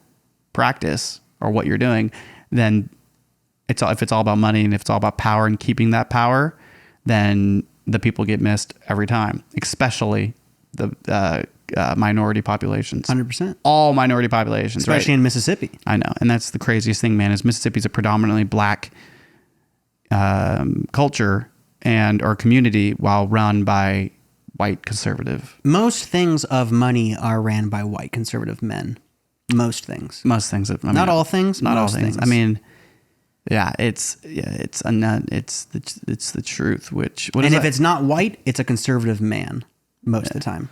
practice or what you're doing, then it's all, if it's all about money and if it's all about power and keeping that power, then the people get missed every time, especially the minority populations. 100%. All minority populations, Especially right? in Mississippi. I know. And that's the craziest thing, man, is Mississippi's a predominantly black culture and or community, while run by white conservative. Most things of money are ran by white conservative men. Most things. Most things. I mean, Not all things. Not all most things. I mean, it's the truth. Which what and is if that? it's not white, it's a conservative man most of the time.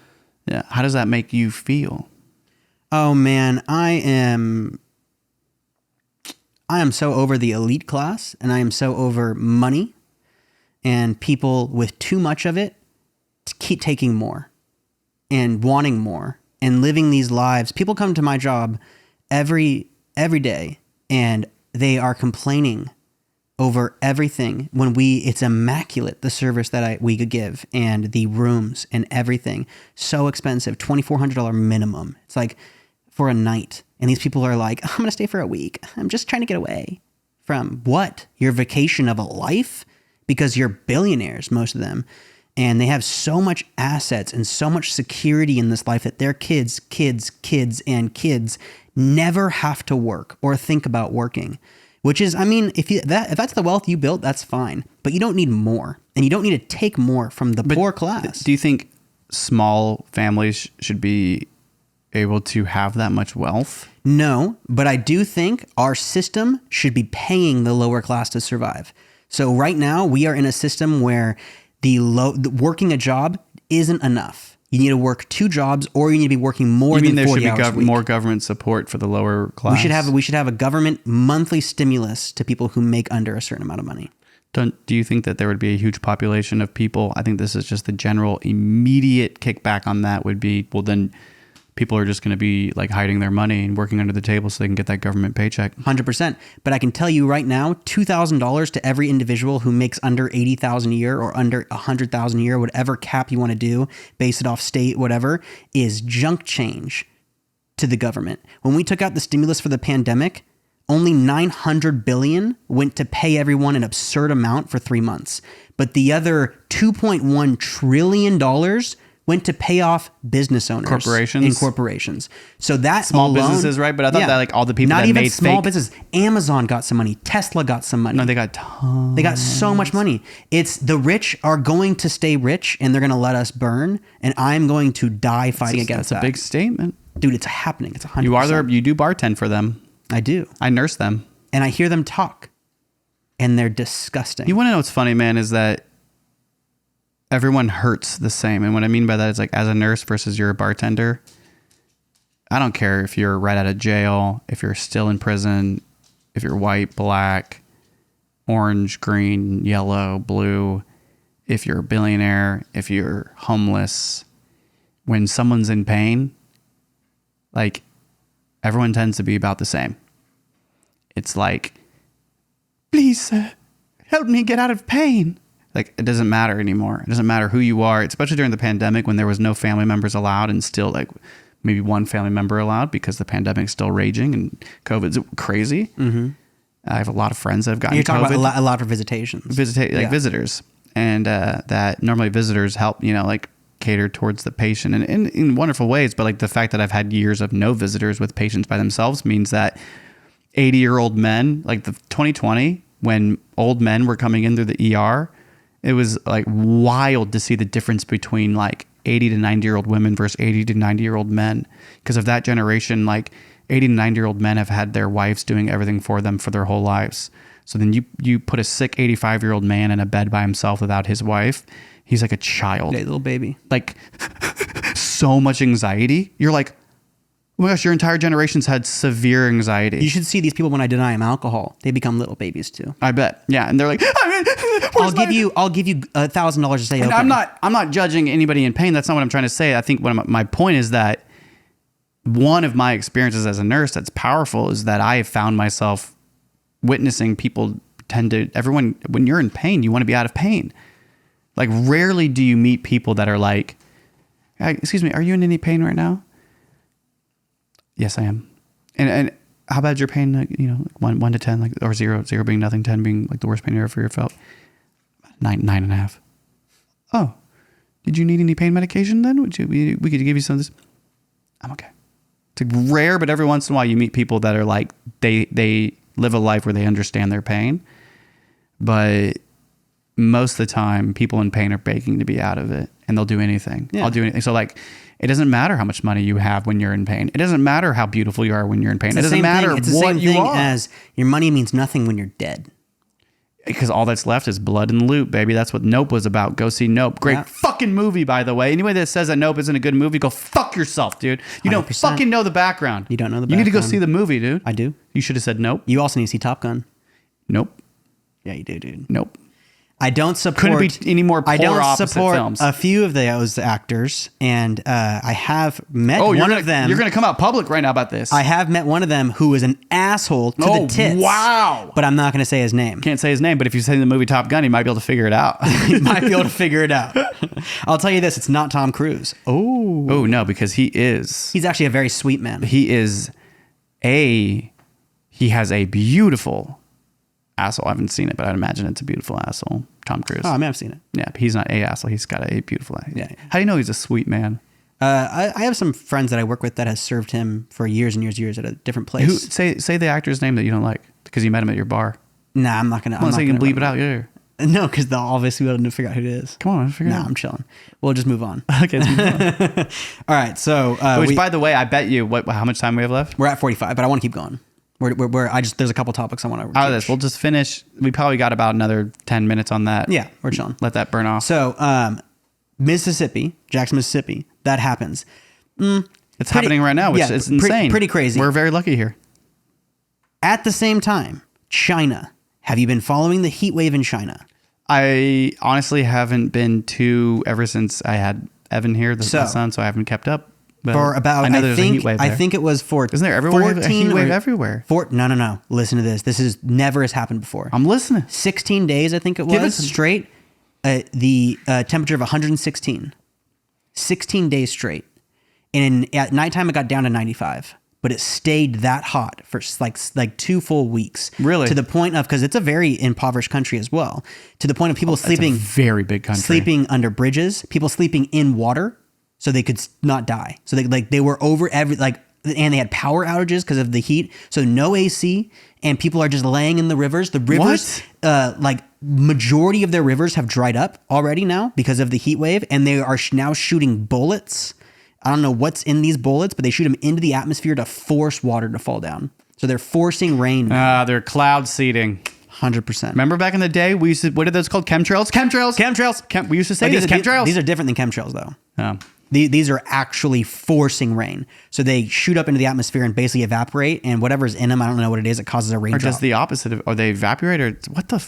Yeah. How does that make you feel? Oh man, I am so over the elite class, and I am so over money and people with too much of it to keep taking more and wanting more and living these lives. People come to my job every day and they are complaining over everything when it's immaculate, the service that we could give, and the rooms and everything. So expensive, $2,400 minimum. It's like for a night. And these people are like, I'm going to stay for a week. I'm just trying to get away from what? Your vacation of a life? Because you're billionaires, most of them. And they have so much assets and so much security in this life that their kids never have to work or think about working. Which is, I mean, if that's the wealth you built, that's fine. But you don't need more. And you don't need to take more from the poor class. Do you think small families should be able to have that much wealth? No, but I do think our system should be paying the lower class to survive. So right now we are in a system where working a job isn't enough. You need to work 2 jobs, or you need to be working more than 40 hours a week. You mean there should be more government support for the lower class? We should have a government monthly stimulus to people who make under a certain amount of money. Do you think that there would be a huge population of people? I think this is just the general immediate kickback on that would be, well, then people are just going to be like hiding their money and working under the table so they can get that government paycheck. 100%. But I can tell you right now, $2,000 to every individual who makes under $80,000 a year or under $100,000 a year, whatever cap you want to do, base it off state, whatever, is junk change to the government. When we took out the stimulus for the pandemic, only $900 billion went to pay everyone an absurd amount for 3 months. But the other $2.1 trillion went to pay off business owners, corporations. So that small alone, businesses, right? But I thought that like all the people not that even made small fake business. Amazon got some money. Tesla got some money. No, they got tons. They got so much money. It's the rich are going to stay rich, and they're going to let us burn. And I'm going to die fighting against that. That's a big statement, dude. It's happening. It's 100%. You do bartend for them. I do. I nurse them, and I hear them talk, and they're disgusting. You want to know what's funny, man? Is that everyone hurts the same. And what I mean by that is like as a nurse versus you're a bartender, I don't care if you're right out of jail, if you're still in prison, if you're white, black, orange, green, yellow, blue, if you're a billionaire, if you're homeless. When someone's in pain, like everyone tends to be about the same. It's like, please help me get out of pain. Like, it doesn't matter anymore. It doesn't matter who you are, especially during the pandemic when there was no family members allowed and still like maybe one family member allowed because the pandemic's still raging and COVID's crazy. Mm-hmm. I have a lot of friends that have gotten You're talking COVID. about a lot of visitations. Visitors. And that normally visitors help, like cater towards the patient and in wonderful ways. But like the fact that I've had years of no visitors with patients by themselves means that 80-year-old men, like the 2020, when old men were coming in through the ER, it was like wild to see the difference between like 80 to 90-year-old women versus 80 to 90-year-old men. Because of that generation, like 80 to 90-year-old men have had their wives doing everything for them for their whole lives. So then you put a sick 85-year-old man in a bed by himself without his wife. He's like a child. A little baby. Like so much anxiety. You're like, oh my gosh, your entire generation's had severe anxiety. You should see these people when I deny them alcohol. They become little babies too. I bet. Yeah. And they're like, I'll give you $1,000 to say okay. I'm not judging anybody in pain. That's not what I'm trying to say. I think my point is that one of my experiences as a nurse that's powerful is that I have found myself witnessing people everyone, when you're in pain, you want to be out of pain. Like rarely do you meet people that are like, excuse me, are you in any pain right now? Yes, I am. And how bad is your pain? Like, you know, 1 to 10, like, or 0 being nothing, 10 being like the worst pain you ever felt. 9.5. Oh, did you need any pain medication then? We could give you some of this. I'm okay. It's like rare, but every once in a while you meet people that are like, they live a life where they understand their pain. But most of the time, people in pain are begging to be out of it, and they'll do anything. Yeah. I'll do anything. So like, it doesn't matter how much money you have when you're in pain. It doesn't matter how beautiful you are when you're in pain. It doesn't matter what you are. It's the same thing as your money means nothing when you're dead. Because all that's left is blood and loot, baby. That's what Nope was about. Go see Nope. Great fucking movie, by the way. Anybody that says that Nope isn't a good movie, go fuck yourself, dude. You 100%. Don't fucking know the background. You don't know the background. You need to go background. see the movie, dude. I do. You should have said Nope. You also need to see Top Gun. Nope. Yeah, you do, dude. Nope. I don't support. Couldn't be any more polar opposite films. A few of those actors, and I have met one of them. You're going to come out public right now about this. I have met one of them who is an asshole to the tits. Wow! But I'm not going to say his name. Can't say his name, but if you say the movie Top Gun, you might be able to figure it out. You might be able to figure it out. I'll tell you this: it's not Tom Cruise. Oh no, because he's actually a very sweet man. He has a beautiful asshole. I haven't seen it, but I'd imagine it's a beautiful asshole. Tom Cruise. Oh, I mean, I've seen it. Yeah, but he's not a asshole. He's got a beautiful asshole. Yeah. How do you know he's a sweet man? I have some friends that I work with that has served him for years and years at a different place. Say the actor's name that you don't like because you met him at your bar. Nah, I'm not gonna. I'm not you can bleep it out. Yeah. No, because they'll obviously be able to figure out who it is. Come on, figure it out. I'm chilling. We'll just move on. Okay, let's move on. All right, so which, by the way, I bet you how much time we have left? We're at 45, but I want to keep going. There's a couple topics I want to out of this. We'll just finish. We probably got about another 10 minutes on that. Yeah, we're chilling. Let that burn off. So, Mississippi, Jackson, Mississippi, that happens. It's happening right now, which is insane. Pretty crazy. We're very lucky here. At the same time, China. Have you been following the heat wave in China? I honestly haven't been ever since I had Evan here, the son, so I haven't kept up. But for about, I think it was for Isn't there everywhere a heat wave everywhere? No. Listen to this. This is never has happened before. I'm listening. 16 days, I think it was, straight. The temperature of 116. 16 days straight. And at nighttime, it got down to 95. But it stayed that hot for like 2 full weeks. Really? To the point of, because it's a very impoverished country as well, to the point of people sleeping. It's a very big country. Sleeping under bridges, people sleeping in water so they could not die. So they were over and they had power outages because of the heat. So no AC, and people are just laying in the rivers. The rivers, majority of their rivers have dried up already now because of the heat wave, and they are now shooting bullets. I don't know what's in these bullets, but they shoot them into the atmosphere to force water to fall down. So they're forcing rain. They're cloud seeding. 100%. Remember back in the day, we used to, what are those called? Chemtrails? We used to say these chemtrails. These are different than chemtrails, though. Oh. These are actually forcing rain. So they shoot up into the atmosphere and basically evaporate, and whatever's in them, I don't know what it is, it causes a raindrop. Or just the opposite or they evaporate, or what the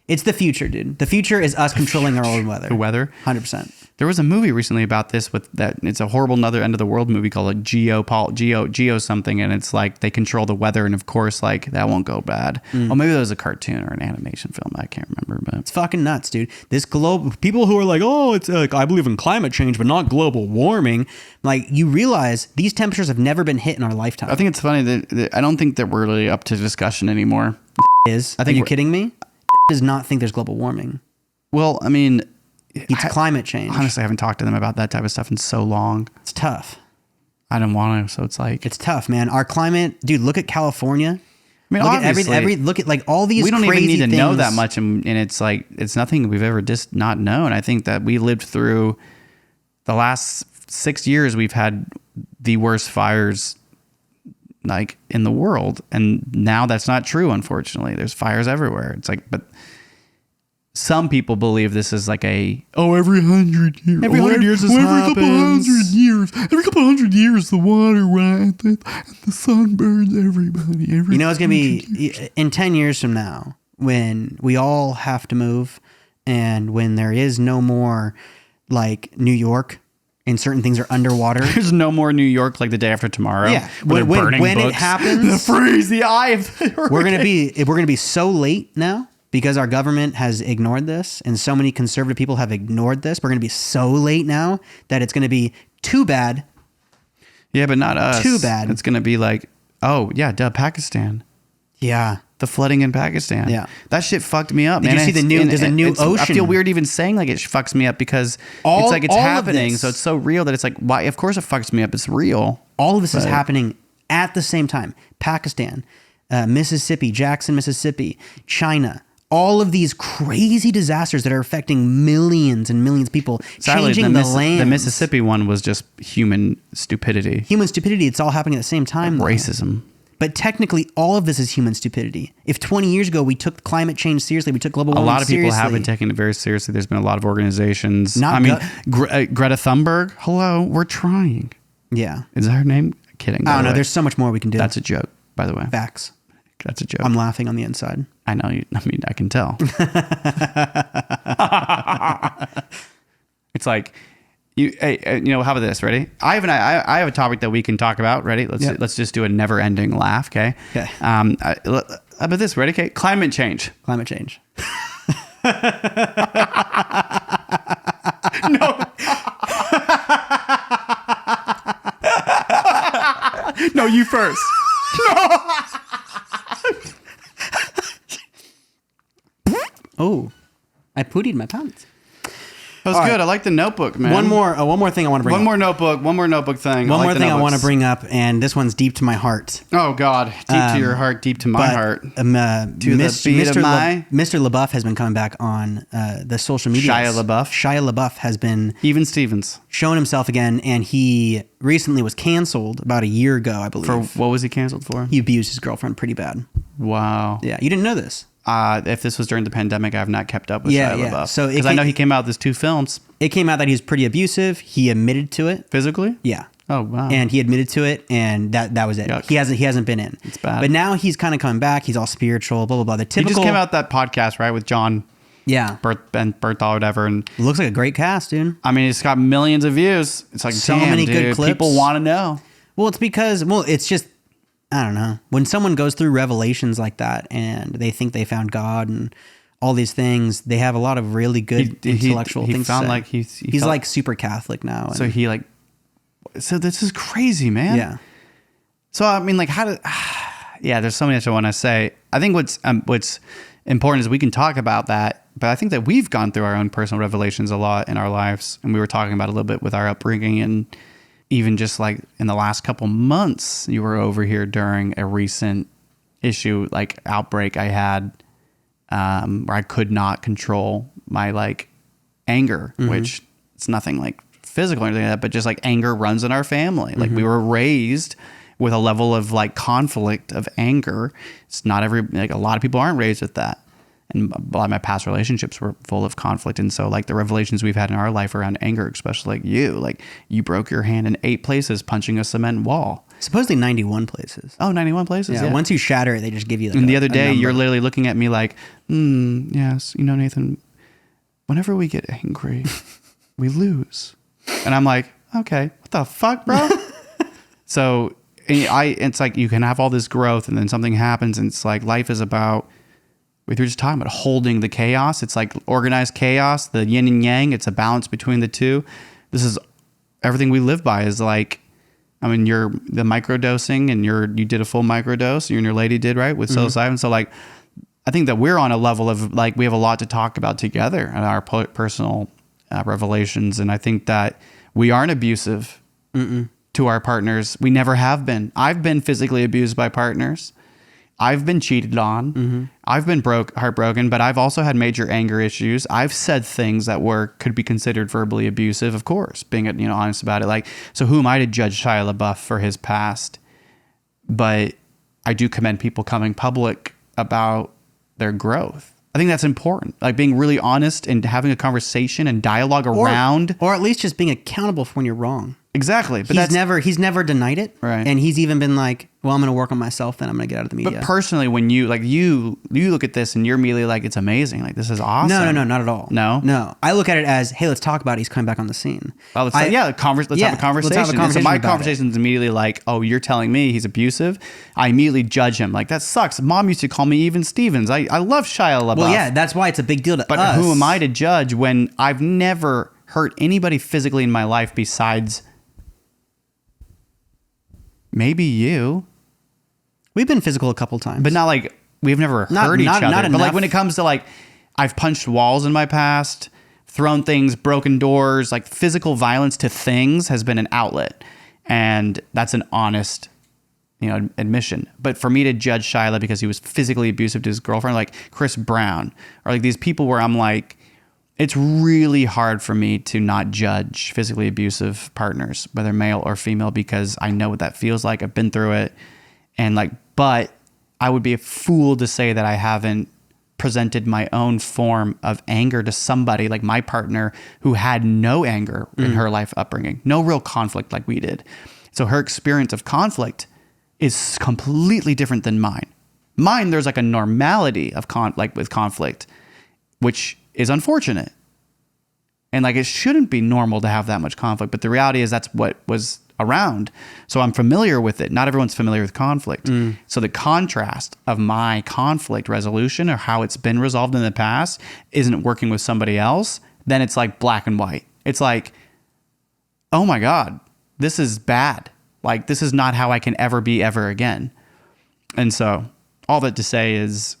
It's the future, dude. The future is us controlling our own weather. The weather? 100%. There was a movie recently about this with that. It's a horrible another end of the world movie called like Geo something, and it's like they control the weather, and of course like that won't go bad. Well, maybe that was a cartoon or an animation film. I can't remember, but it's fucking nuts, dude. This people who are like, oh, it's like I believe in climate change, but not global warming. Like you realize these temperatures have never been hit in our lifetime. I think it's funny that I don't think that we're really up to discussion anymore. Are you kidding me? Does not think there's global warming. Well, I mean, it's climate change. Honestly, I haven't talked to them about that type of stuff in so long. It's tough. I don't want to, so it's like... It's tough, man. Our climate... Dude, look at California. mean, look obviously, at look at like all these. We don't crazy even need to things. know that much, and it's like it's nothing we've ever just not known. I think that we lived through the last 6 years. We've had the worst fires like in the world, and now that's not true. Unfortunately, there's fires everywhere. It's like, but some people believe this is like every 100 years, Every 100 years this happens. every couple hundred years, the water rises and the sun burns everybody. You know, it's gonna be in 10 years from now when we all have to move, and when there is no more like New York. And certain things are underwater. There's no more New York like the day after tomorrow. Yeah, when it happens, the freeze the eye of the we're gonna be so late now because our government has ignored this, and so many conservative people have ignored this. We're gonna be so late now that it's gonna be too bad. Yeah, but not us. Too bad. It's gonna be like, oh yeah, Pakistan. Yeah. The flooding in Pakistan. Yeah. That shit fucked me up, Did man. you see the new? There's a new ocean. I feel weird even saying like it fucks me up because it's like it's happening. So it's so real that it's like, why? Of course it fucks me up. It's real. All of this is happening at the same time. Pakistan, Mississippi, Jackson, Mississippi, China. All of these crazy disasters that are affecting millions and millions of people, Sadly, changing the land. The Mississippi one was just human stupidity. Human stupidity. It's all happening at the same time. Racism. But technically, all of this is human stupidity. If 20 years ago we took climate change seriously, we took global warming seriously. A lot of people have been taking it very seriously. There's been a lot of organizations. Greta Thunberg. Hello, we're trying. Yeah. Is that her name? Kidding. I don't know. There's so much more we can do. That's a joke, by the way. Facts. That's a joke. I'm laughing on the inside. I know. I can tell. It's like, how about this? Ready? I have a topic that we can talk about. Ready? Let's just do a never-ending laugh. Okay. Okay. How about this? Ready? Okay. Climate change. Climate change. No. No, you first. Oh, I pootied my pants. That was good. I like the notebook, man. One more thing I want to bring up. One more notebook thing. One more thing I want to bring up, and this one's deep to my heart. Oh, God. Deep to your heart, deep to my heart. To the beat of my... Mr. Labeouf has been coming back on the social media. Shia LaBeouf has been... Even Stevens. Showing himself again, and he recently was canceled about a year ago, I believe. For what was he canceled for? He abused his girlfriend pretty bad. Wow. Yeah, you didn't know this. If this was during the pandemic, I have not kept up with Shia LaBeouf. So because I know he came out with his 2 films. It came out that he was pretty abusive. He admitted to it. Physically? Yeah. Oh, wow. And he admitted to it, and that was it. Yuck. He hasn't been in. It's bad. But now he's kind of coming back. He's all spiritual, blah, blah, blah. The typical... He just came out that podcast, right, with John... Yeah. Bertha or whatever. And looks like a great cast, dude. I mean, it's got millions of views. It's like, so many good clips. People want to know. Well, it's because, it's just, I don't know. When someone goes through revelations like that and they think they found God and all these things, they have a lot of really good intellectual things to say. Like he's like super Catholic now. So so this is crazy, man. Yeah. So, I mean, like, there's so much I want to say. I think what's important is we can talk about that, but I think that we've gone through our own personal revelations a lot in our lives, and we were talking about a little bit with our upbringing, and even just like in the last couple months, you were over here during a recent issue, like outbreak I had, where I could not control my like anger, which it's nothing like physical or anything like that, but just like anger runs in our family. Like we were raised with a level of like conflict of anger. It's not a lot of people aren't raised with that. And a lot of my past relationships were full of conflict. And so like the revelations we've had in our life around anger, especially like you broke your hand in 8 places punching a cement wall. Supposedly 91 places. Oh, 91 places. Yeah. Once you shatter it, they just give you and the other day you're literally looking at me like, yes, Nathan, whenever we get angry, we lose. And I'm like, okay, what the fuck, bro? So it's like you can have all this growth and then something happens and it's like life is about, we were just talking about holding the chaos. It's like organized chaos, the yin and yang. It's a balance between the two. This is everything we live by is like, I mean, you're the microdosing and you did a full microdose. You and your lady did, right? With psilocybin. So like, I think that we're on a level of like, we have a lot to talk about together in our personal revelations. And I think that we aren't abusive to our partners. We never have been. I've been physically abused by partners. I've been cheated on. I've been heartbroken, but I've also had major anger issues. I've said things that could be considered verbally abusive, of course, being honest about it. Like, so who am I to judge Shia LaBeouf for his past? But I do commend people coming public about their growth. I think that's important. Like being really honest and having a conversation and dialogue around, or at least just being accountable for when you're wrong. Exactly. But he's never denied it. Right. And he's even been like, well, I'm going to work on myself, then I'm going to get out of the media. But personally, when you look at this and you're immediately like, it's amazing. Like, this is awesome. No, not at all. No. I look at it as, hey, let's talk about it. He's coming back on the scene. Well, let's have a conversation. Let's have a conversation. And so my conversation is immediately like, oh, you're telling me he's abusive. I immediately judge him. Like, that sucks. Mom used to call me Even Stevens. I love Shia LaBeouf. Well, yeah, that's why it's a big deal to us. But who am I to judge when I've never hurt anybody physically in my life besides maybe you? We've been physical a couple times. But not like, we've never hurt each other. But enough. like when it comes to like, I've punched walls in my past, thrown things, broken doors, like physical violence to things has been an outlet. And that's an honest, admission. But for me to judge Shia because he was physically abusive to his girlfriend, like Chris Brown, or like these people where I'm like, it's really hard for me to not judge physically abusive partners, whether male or female, because I know what that feels like. I've been through it. And like, but I would be a fool to say that I haven't presented my own form of anger to somebody like my partner who had no anger in her life upbringing, no real conflict like we did. So her experience of conflict is completely different than mine. Mine, there's like a normality of with conflict, which is unfortunate. And like, it shouldn't be normal to have that much conflict, but the reality is that's what was around. So I'm familiar with it. Not everyone's familiar with conflict. So the contrast of my conflict resolution or how it's been resolved in the past isn't working with somebody else. Then it's like black and white. It's like, oh my God, this is bad. Like, this is not how I can ever be ever again. And so all that to say is,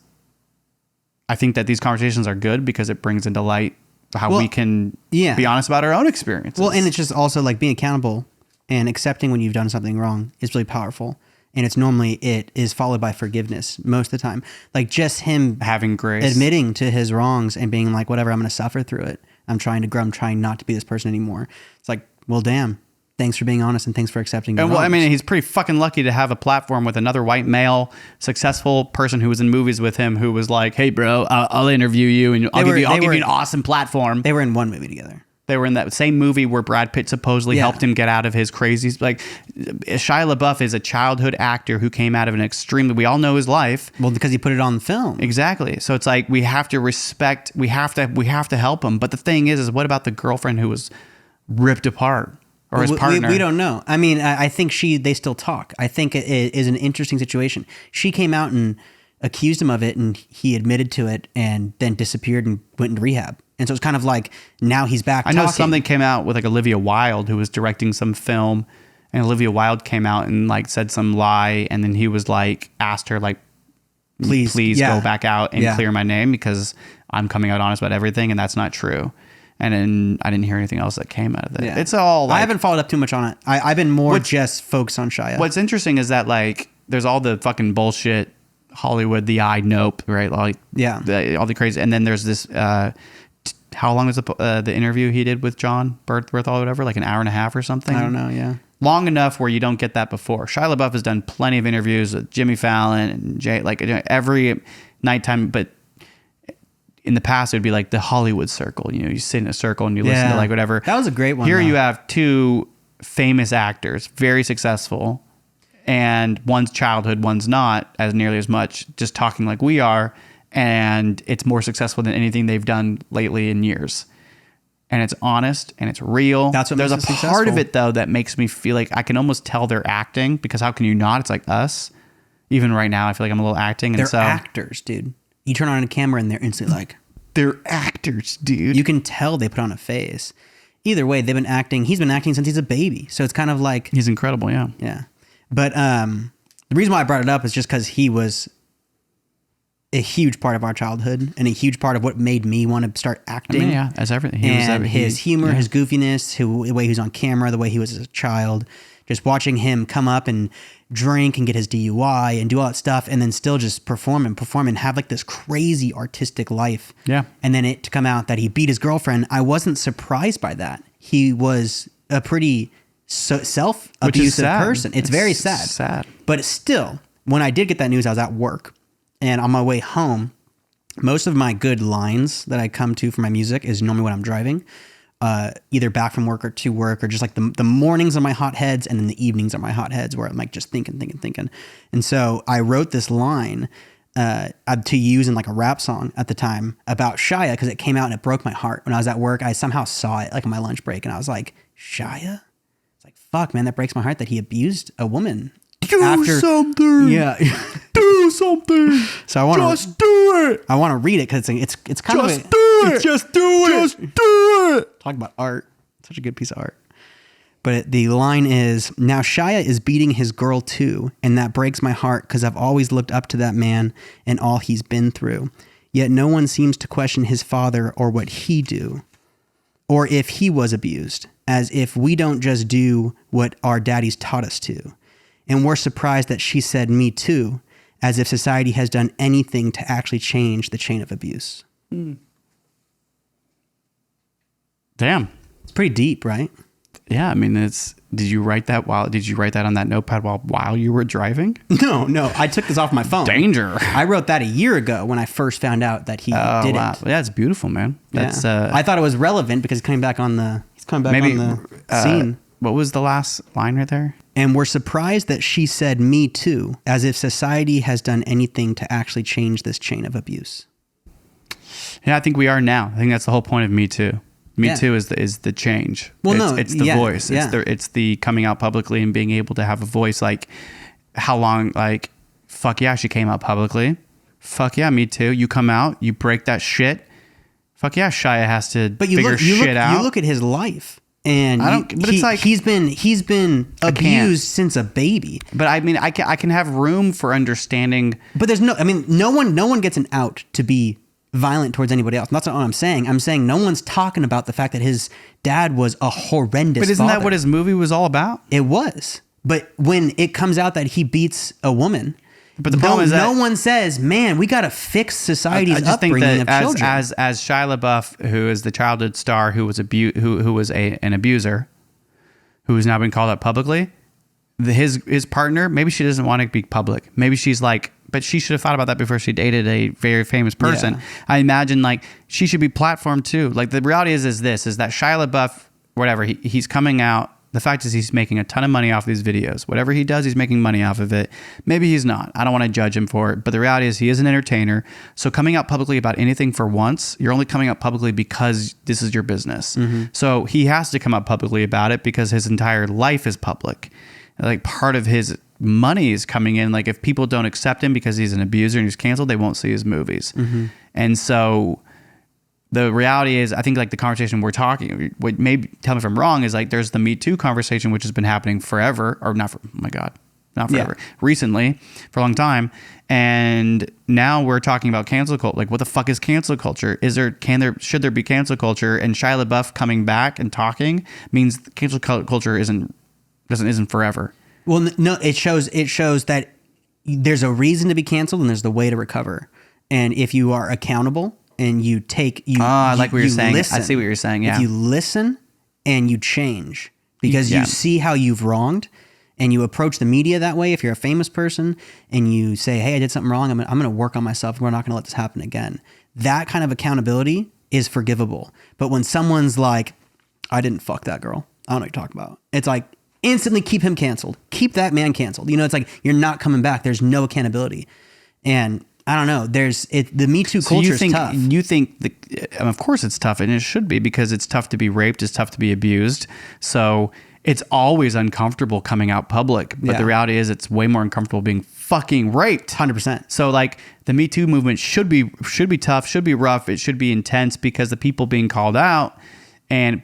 I think that these conversations are good because it brings into light how we can be honest about our own experiences. Well, and it's just also like being accountable and accepting when you've done something wrong is really powerful. And it is followed by forgiveness most of the time. Like just him having grace, admitting to his wrongs and being like, whatever, I'm going to suffer through it. I'm trying to grow. I'm trying not to be this person anymore. It's like, well, damn. Thanks for being honest and thanks for accepting your wrongs. Well, I mean, he's pretty fucking lucky to have a platform with another white male, successful person who was in movies with him who was like, hey, bro, I'll interview you and I'll give you an awesome platform. They were in one movie together. They were in that same movie where Brad Pitt supposedly helped him get out of his crazy. Like, Shia LaBeouf is a childhood actor who came out of an extremely, we all know his life. Well, because he put it on film. Exactly. So it's like, we have to respect, we have to help him. But the thing is what about the girlfriend who was ripped apart? Or his partner? We don't know. I mean, I think they still talk. I think it is an interesting situation. She came out and accused him of it, and he admitted to it, and then disappeared and went into rehab. And so it's kind of like now he's back. I know something came out with like Olivia Wilde, who was directing some film, and Olivia Wilde came out and like said some lie, and then he was like asked her like, please go back out and clear my name because I'm coming out honest about everything, and that's not true. And then I didn't hear anything else that came out of it. Yeah. It's all like, I haven't followed up too much on it. I've been more just focused on Shia. What's interesting is that like there's all the fucking bullshit Hollywood, the I nope, right? Like all the crazy. And then there's this how long was the interview he did with John Berthwell or whatever, like an hour and a half or something? I don't know, yeah. Long enough where you don't get that before. Shia LaBeouf has done plenty of interviews with Jimmy Fallon and Jay, like every nighttime, but in the past, it would be like the Hollywood circle. You sit in a circle and you listen to like whatever. That was a great one. Here you have two famous actors, very successful, and one's childhood, one's not as nearly as much, just talking like we are, and it's more successful than anything they've done lately in years. And it's honest and it's real. That's what There's makes a it part successful. of it though that makes me feel like I can almost tell they're acting, because how can you not? It's like us. Even right now, I feel like I'm a little acting. They're actors, dude. You turn on a camera and they're instantly like... They're actors, dude. You can tell they put on a face. Either way, they've been acting. He's been acting since he's a baby. So it's kind of like... He's incredible, yeah. Yeah. But the reason why I brought it up is just because he was a huge part of our childhood and a huge part of what made me want to start acting. I mean, yeah, as everything. His humor, his goofiness, the way he was on camera, the way he was as a child, Just watching him come up and drink and get his DUI and do all that stuff, and then still just perform and have like this crazy artistic life. Yeah. And then it to come out that he beat his girlfriend, I wasn't surprised by that. He was a pretty self-abusive person. It's very sad. Sad. But still, when I did get that news, I was at work, and on my way home, most of my good lines that I come to for my music is normally when I'm driving. Either back from work or to work, or just like the mornings are my hotheads, and then the evenings are my hotheads where I'm like just thinking. And so I wrote this line to use in like a rap song at the time about Shia, because it came out and it broke my heart. When I was at work, I somehow saw it like on my lunch break, and I was like, Shia? It's like, fuck, man, that breaks my heart that he abused a woman. Do something. Yeah. Do something. So I want to just do it. I want to read it because it's kind Just of do it. Just do it. Just do it. Talk about art. Such a good piece of art. But the line is, now Shia is beating his girl too, and that breaks my heart because I've always looked up to that man and all he's been through. Yet no one seems to question his father or what he do, or if he was abused, as if we don't just do what our daddies taught us to. And we're surprised that she said me too, as if society has done anything to actually change the chain of abuse. Damn. It's pretty deep, right? Yeah, I mean, did you write that on that notepad while you were driving? No. I took this off my phone. Danger. I wrote that a year ago when I first found out that he did it. Yeah, it's beautiful, man. That's I thought it was relevant because he's coming back on the scene. What was the last line right there? And we're surprised that she said me too, as if society has done anything to actually change this chain of abuse. Yeah, I think we are now. I think that's the whole point of Me Too. Me Too is the change. Well, it's the voice. It's the coming out publicly and being able to have a voice. Like, how long? Like, fuck yeah, she came out publicly. Fuck yeah, Me Too. You come out, you break that shit. Fuck yeah, Shia has to figure shit out. You look at his life. And it's like he's been abused since a baby. But I mean, I can have room for understanding. But there's no one gets an out to be violent towards anybody else. That's not what I'm saying. I'm saying no one's talking about the fact that his dad was a horrendous. But isn't father. that what his movie was all about? It was. But when it comes out that he beats a woman. But the problem is that no one says, "Man, we got to fix society's upbringing of children." As Shia Labeouf, who is the childhood star, who was an abuser, who has now been called out publicly, his partner, maybe she doesn't want to be public. Maybe she's like, but she should have thought about that before she dated a very famous person. Yeah. I imagine like she should be platformed too. Like the reality is that Shia LaBeouf, whatever, he's coming out. The fact is he's making a ton of money off these videos. Whatever he does, he's making money off of it. Maybe he's not. I don't want to judge him for it. But the reality is he is an entertainer. So coming out publicly about anything for once, you're only coming out publicly because this is your business. Mm-hmm. So he has to come out publicly about it because his entire life is public. Like part of his money is coming in. Like if people don't accept him because he's an abuser and he's canceled, they won't see his movies. Mm-hmm. And so the reality is, I think like the conversation we're talking, what maybe tell me if I'm wrong, is like there's the Me Too conversation, which has been happening forever, or not forever, recently, for a long time. And now we're talking about cancel culture. Like what the fuck is cancel culture? Should there be cancel culture? And Shia LaBeouf coming back and talking means cancel culture isn't forever. Well, no, it shows that there's a reason to be canceled and there's the way to recover. And if you are accountable, and you take I like what you're saying. Listen. I see what you're saying. Yeah. If you listen and you change because you see how you've wronged, and you approach the media that way. If you're a famous person and you say, "Hey, I did something wrong. I'm going to work on myself. We're not going to let this happen again." That kind of accountability is forgivable. But when someone's like, "I didn't fuck that girl. I don't know what you're talking about," it's like instantly keep him canceled. Keep that man canceled. It's like you're not coming back. There's no accountability, and I don't know. The Me Too culture is tough. You think of course it's tough, and it should be because it's tough to be raped, it's tough to be abused. So it's always uncomfortable coming out public. But the reality is, it's way more uncomfortable being fucking raped. 100%. So like the Me Too movement should be tough, should be rough, it should be intense because the people being called out and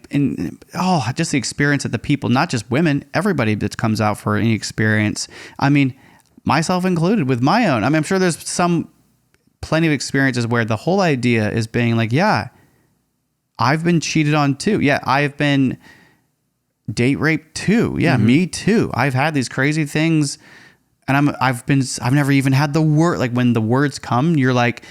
just the experience that the people, not just women, everybody that comes out for any experience. I mean, myself included with my own. I mean, I'm sure there's plenty of experiences where the whole idea is being like, yeah, I've been cheated on too. Yeah, I've been date rape too. Yeah, me too. I've had these crazy things, and I've never even had the word, like when the words come, you're like,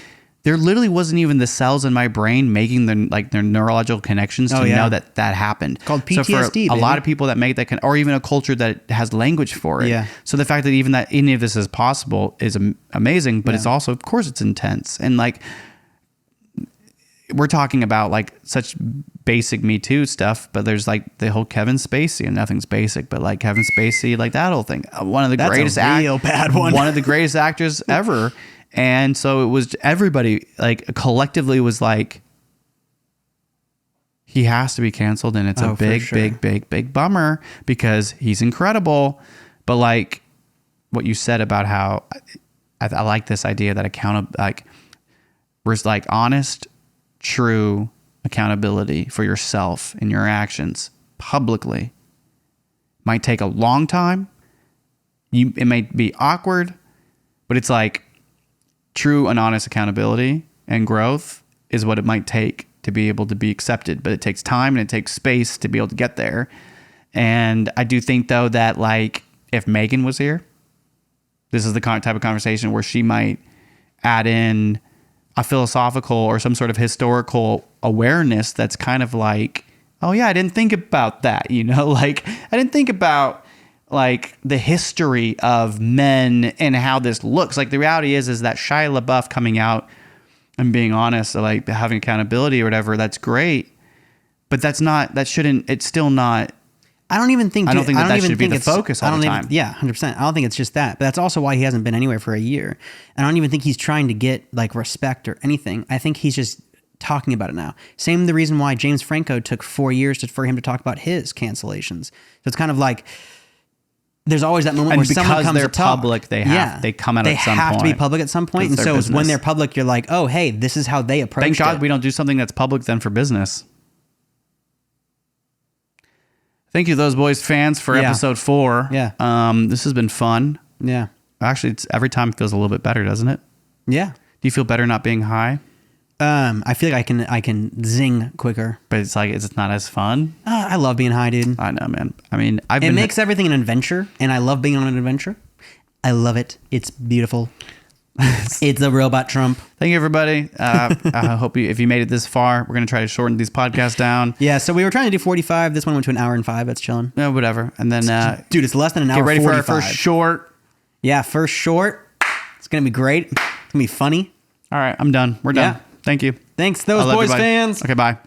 there literally wasn't even the cells in my brain making their neurological connections to know that happened. Called PTSD. So for a lot of people that make that or even a culture that has language for it. Yeah. So the fact that even that any of this is possible is amazing, but it's also, of course, it's intense. And like, we're talking about like such basic Me Too stuff, but there's like the whole Kevin Spacey, and nothing's basic, but like Kevin Spacey, like that whole thing. One of the greatest, bad one. One of the greatest actors ever. And so it was, everybody like collectively was like, he has to be canceled, and it's a big bummer because he's incredible. But like what you said about how I like this idea that where's like honest, true accountability for yourself and your actions publicly might take a long time. It might be awkward, but it's like true and honest accountability and growth is what it might take to be able to be accepted. But it takes time and it takes space to be able to get there. And I do think though that like if Megan was here, this is the type of conversation where she might add in a philosophical or some sort of historical awareness that's kind of like, oh yeah, I didn't think about that, like I didn't think about like the history of men and how this looks. Like the reality is that Shia Labeouf coming out and being honest, like having accountability or whatever, that's great, but it's still not. I don't think that should be the focus all the time. Yeah, 100%. I don't think it's just that. But that's also why he hasn't been anywhere for a year. And I don't even think he's trying to get like respect or anything. I think he's just talking about it now. Same the reason why James Franco took 4 years for him to talk about his cancellations. So it's kind of like there's always that moment where someone comes to talk. Public, they come out at some point. They have to be public at some point. And so business. When they're public, you're like, oh, hey, this is how they approach it. Thank God we don't do something that's public then for business. Thank you, Those Boys fans, for episode 4. Yeah. This has been fun. Yeah. Actually, every time it feels a little bit better, doesn't it? Yeah. Do you feel better not being high? I feel like I can zing quicker. But it's like, it's not as fun. I love being high, dude. I know, man. I mean, it makes everything an adventure, and I love being on an adventure. I love it. It's beautiful. It's a robot Trump. Thank you, everybody. I hope if you made it this far, we're going to try to shorten these podcasts down. Yeah, so we were trying to do 45. This one went to an hour and 5. That's chilling. No, whatever. And then, dude, it's less than an hour. Get ready 45. for our first short. Yeah, first short. It's going to be great. It's going to be funny. All right, I'm done. We're done. Thank you. Thanks, Those Boys fans. Okay, bye.